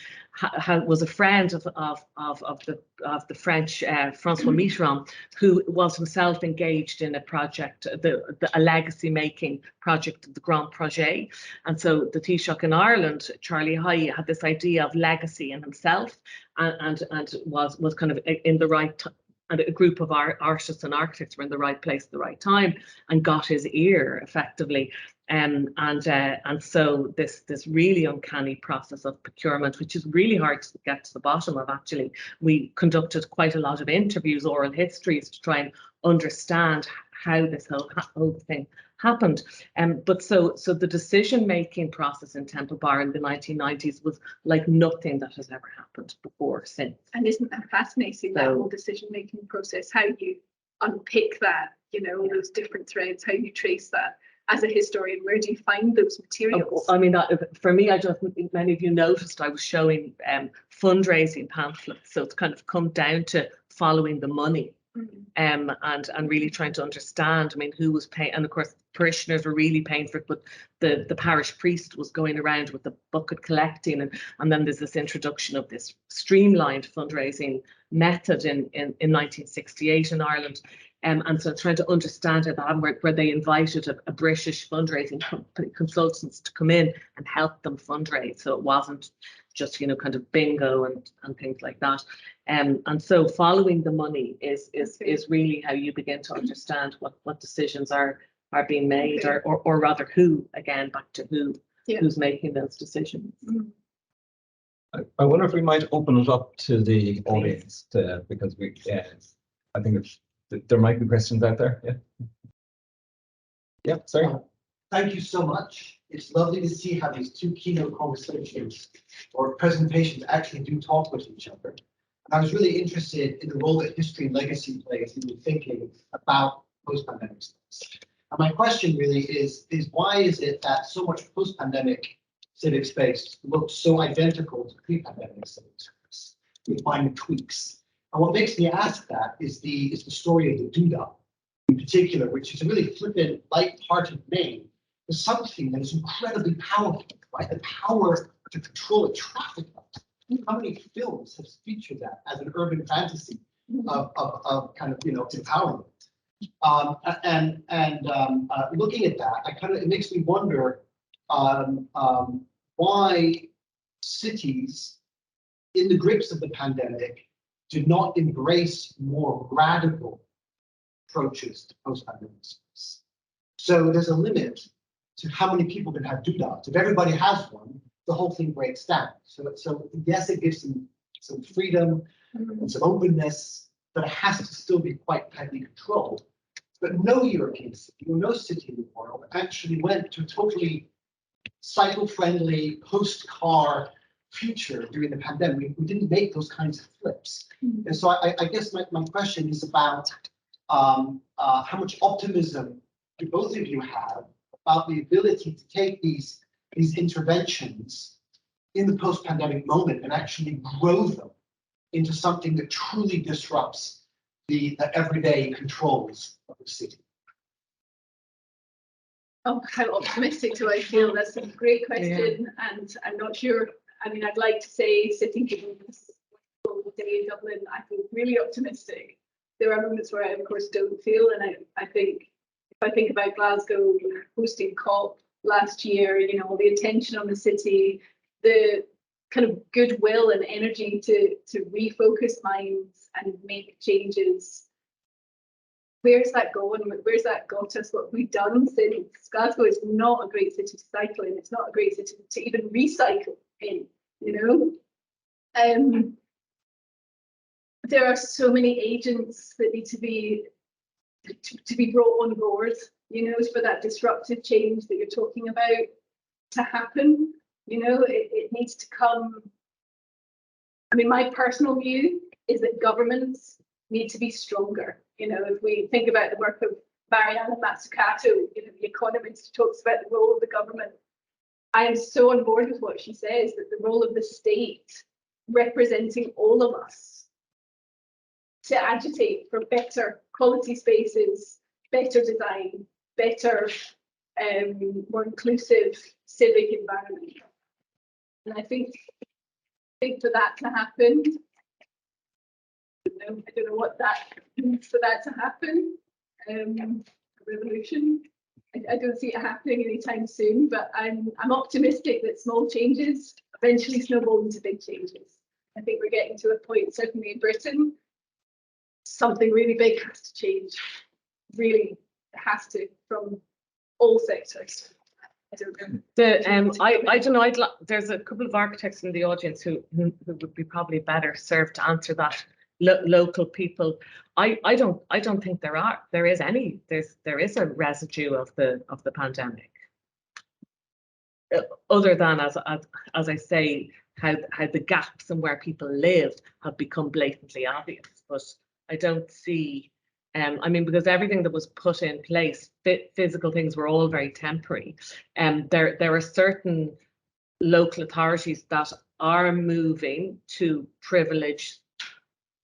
was a friend of the French Francois Mitterrand, who was himself engaged in a project, a legacy making project, the Grand Projet. And so the Taoiseach in Ireland, Charlie Haughey, had this idea of legacy in himself, and was kind of in the right, and a group of artists and architects were in the right place at the right time and got his ear effectively. And so this really uncanny process of procurement, which is really hard to get to the bottom of. Actually, we conducted quite a lot of interviews, oral histories, to try and understand how this whole thing happened. But so the decision-making process in Temple Bar in the 1990s was like nothing that has ever happened before since. And isn't that fascinating, that whole decision-making process, how you unpick that, you know, those different threads, how you trace that? As a historian, where do you find those materials? I mean, for me, I don't think many of you noticed I was showing fundraising pamphlets. So it's kind of come down to following the money. And really trying to understand, I mean, who was paying, and of course parishioners were really paying for it, but the parish priest was going around with the bucket collecting, and then there's this introduction of this streamlined fundraising method in 1968 in Ireland. And so trying to understand it, where they invited a British fundraising company, consultants, to come in and help them fundraise. So it wasn't just, you know, kind of bingo and things like that. And so following the money is really how you begin to understand what decisions are being made, or rather who, again, back to who's making those decisions. I wonder if we might open it up to the audience, because I think there might be questions out there. Yeah, sorry. Thank you so much. It's lovely to see how these two keynote conversations or presentations actually do talk with each other. And I was really interested in the role that history and legacy plays in your thinking about post-pandemic studies. And my question really is why is it that so much post-pandemic civic space looks so identical to pre-pandemic civic space with minor tweaks? And what makes me ask that is the story of the Duda in particular, which is a really flippant, light-hearted name for something that is incredibly powerful, right? The power to control a traffic light. How many films have featured that as an urban fantasy of kind of, you know, empowerment? Looking at that, it makes me wonder why cities in the grips of the pandemic do not embrace more radical approaches to post-pandemic space. So there's a limit to how many people can have doodads. If everybody has one, the whole thing breaks down. So yes, it gives some freedom and some openness, but it has to still be quite tightly controlled. But no European city or no city in the world actually went to a totally cycle-friendly post-car future during the pandemic. We didn't make those kinds of flips. And so I guess my question is about how much optimism do both of you have about the ability to take these interventions in the post-pandemic moment and actually grow them into something that truly disrupts the everyday controls of the city? Oh, how optimistic do I feel? That's a great question, and I'm not sure. I mean, I'd like to say, sitting here this wonderful day in Dublin, I feel really optimistic. There are moments where I, of course, don't feel, and I think if I think about Glasgow hosting COP last year, you know, the attention on the city, the kind of goodwill and energy to refocus minds and make changes. Where's that going? Where's that got us? What we've done since? Glasgow is not a great city to cycle in. It's not a great city to even recycle in, you know? There are so many agents that need to be brought on board, you know, for that disruptive change that you're talking about to happen. You know, it needs to come. I mean, my personal view is that governments need to be stronger. You know, if we think about the work of Mariana Mazzucato, you know, the economist who talks about the role of the government, I am so on board with what she says, that the role of the state representing all of us to agitate for better quality spaces, better design, better, more inclusive civic environment. And I think for that to happen, I don't know what that means for that to happen. A revolution. I don't see it happening anytime soon, but I'm optimistic that small changes eventually snowball into big changes. I think we're getting to a point, certainly in Britain, something really big has to change. Really has to, from all sectors. I don't know. I don't know. There's a couple of architects in the audience who would be probably better served to answer that. Local people. I don't think there is a residue of the pandemic. Other than as I say, how the gaps and where people live have become blatantly obvious. But I don't see. I mean, because everything that was put in place, physical things were all very temporary. There are certain local authorities that are moving to privilege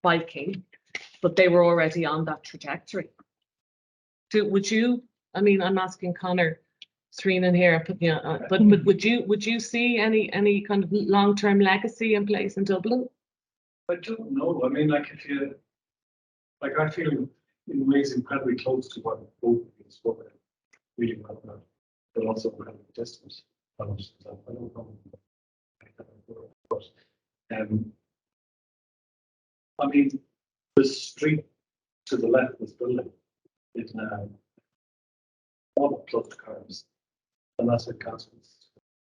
biking, but they were already on that trajectory. Would you? I mean, I'm asking Connor, Serena in here, but would you see any kind of long-term legacy in place in Dublin? I don't know. I mean, like I feel in ways incredibly close to what both of you spoke about, really well about, but also incredibly distant. I don't know. But I mean, the street to the left of this building is now all closed cars, and that's what councils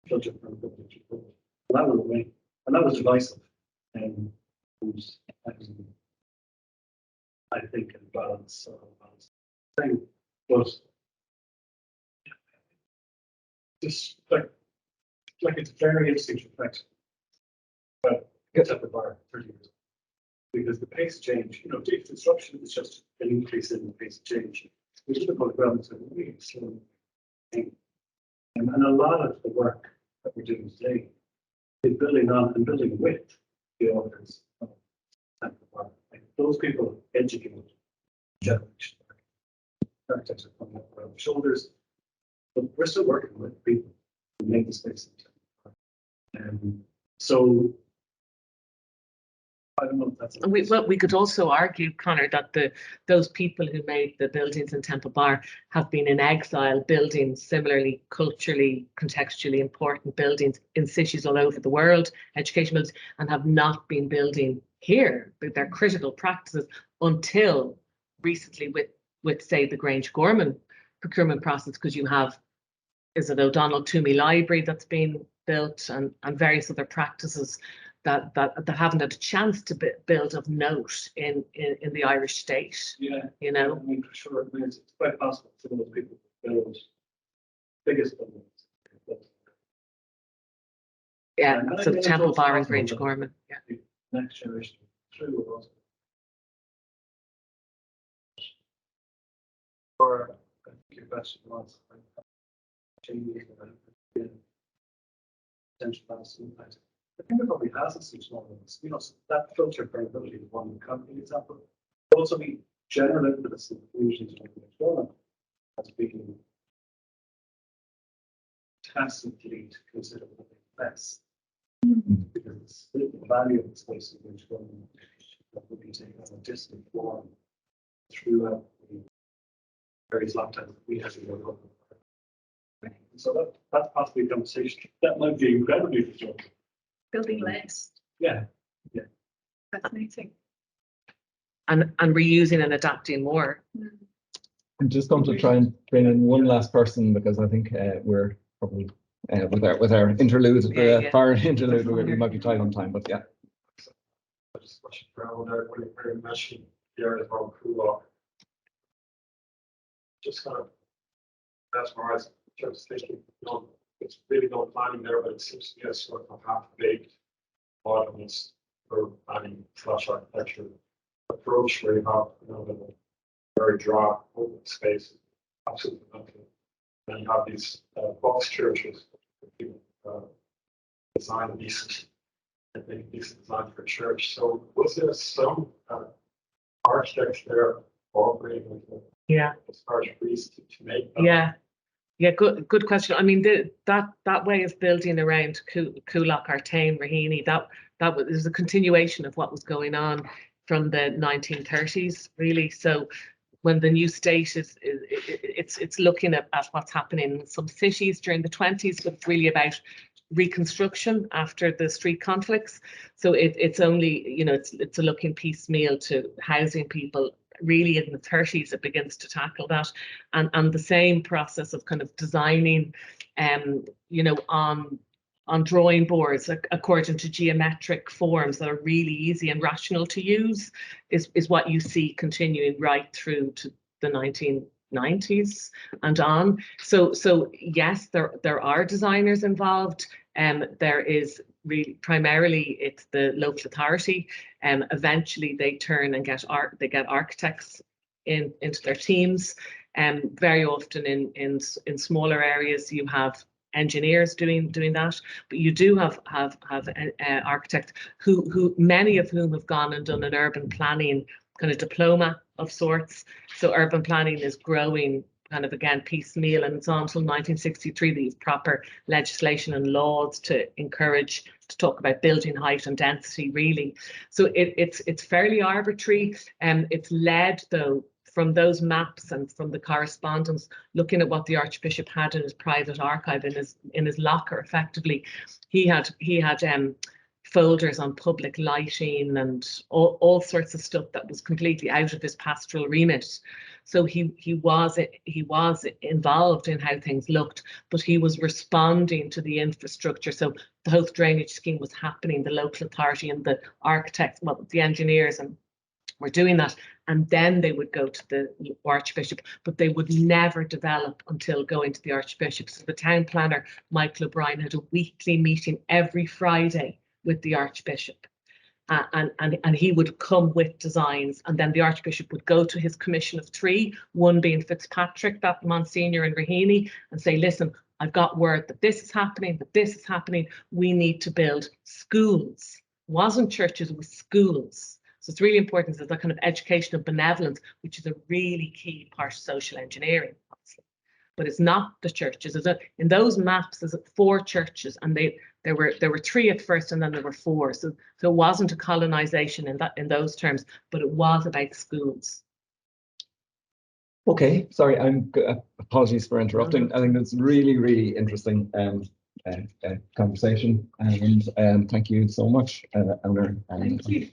judge it from the building. That was me, and that was divisive. And I think in balance thing, but just like it's very interesting to reflect. But gets at the bar 30 years. Because the pace of change, you know, disruption is just an increase in the pace of change. We should have put ground to a really slow thing. And a lot of the work that we're doing today is building on and building with the authors of Temple. Like those people educated generation. Architects are coming up around the shoulders, but we're still working with people who make the space. So I don't know if that's. We could also argue, Connor, that those people who made the buildings in Temple Bar have been in exile, building similarly culturally, contextually important buildings in cities all over the world, education buildings, and have not been building here. They're critical practices until recently with say the Grange Gorman procurement process, because you have, is it O'Donnell Toomey Library that's been built and various other practices that haven't had a chance to build of note in the Irish state. Yeah, You know. I mean, for sure, I mean, it's quite possible for those people to build biggest buildings. Yeah, And I so think it's Temple also Bar and possible Grange that Gorman. Yeah. the next generation through will also. Or I think your question was changes and potential impact. I think it probably has a small ones. You know, so that filter variability is one company example. Also, be general influence in the communities like Eleanor as being tacitly considered less. Because the value of the space in which one that would be taken as a distant form throughout the various lifetimes that we have in the world. So that's possibly a conversation that might be incredibly disruptive. Building less. Yeah. Fascinating. And reusing and adapting more. I'm just going to try and bring in one last person because I think we're probably with our interlude, fire interlude, we might be tight on time, but yeah. I just watched around there when you mentioned the area around Cool. Just kind of mesmerized in terms of thinking, you know, it's really no planning there, but it seems to be a sort of half-baked modernist or planning slash architecture approach where you have, you know, the very dry open space, absolutely nothing. And you have these box churches that people design decent, I think decent design for a church. So was there some architects there operating with as far as trees to make that? Yeah, good question. I mean, that way of building around Coolock, Artane, Raheny, that was a continuation of what was going on from the 1930s, really. So when the new state it's looking at what's happening in some cities during the 20s, but it's really about reconstruction after the street conflicts. So it's only, you know, it's a looking piecemeal to housing people. Really in the 30s it begins to tackle that, and the same process of kind of designing you know, on drawing boards according to geometric forms that are really easy and rational to use is what you see continuing right through to the 1990s and on. So yes, there are designers involved. There is really primarily it's the local authority. Eventually they turn and get architects into their teams. Very often in smaller areas you have engineers doing that, but you do have architects who many of whom have gone and done an urban planning kind of diploma of sorts. So urban planning is growing kind of again piecemeal, and it's on until 1963 these proper legislation and laws to encourage to talk about building height and density really. So it's fairly arbitrary, and it's led though from those maps and from the correspondence, looking at what the Archbishop had in his private archive in his locker. Effectively, he had folders on public lighting and all sorts of stuff that was completely out of his pastoral remit. So he was involved in how things looked, but he was responding to the infrastructure. So the whole drainage scheme was happening, the local authority and the architects, well, the engineers and were doing that, and then they would go to the Archbishop, but they would never develop until going to the Archbishop. So the town planner, Michael O'Brien, had a weekly meeting every Friday with the Archbishop. And he would come with designs, and then the Archbishop would go to his commission of three, one being Fitzpatrick, that Monsignor in Raheny, and say, listen, I've got word that this is happening, we need to build schools. It wasn't churches, it was schools. So it's really important, there's that kind of education of benevolence, which is a really key part of social engineering, obviously. But it's not the churches. In those maps, there's 4 churches, and there were 3 at first, and then there were 4. So it wasn't a colonization in those terms, but it was about schools. Okay, sorry, apologies for interrupting. I think that's really, really interesting conversation, and thank you so much, Eleanor. Thank you.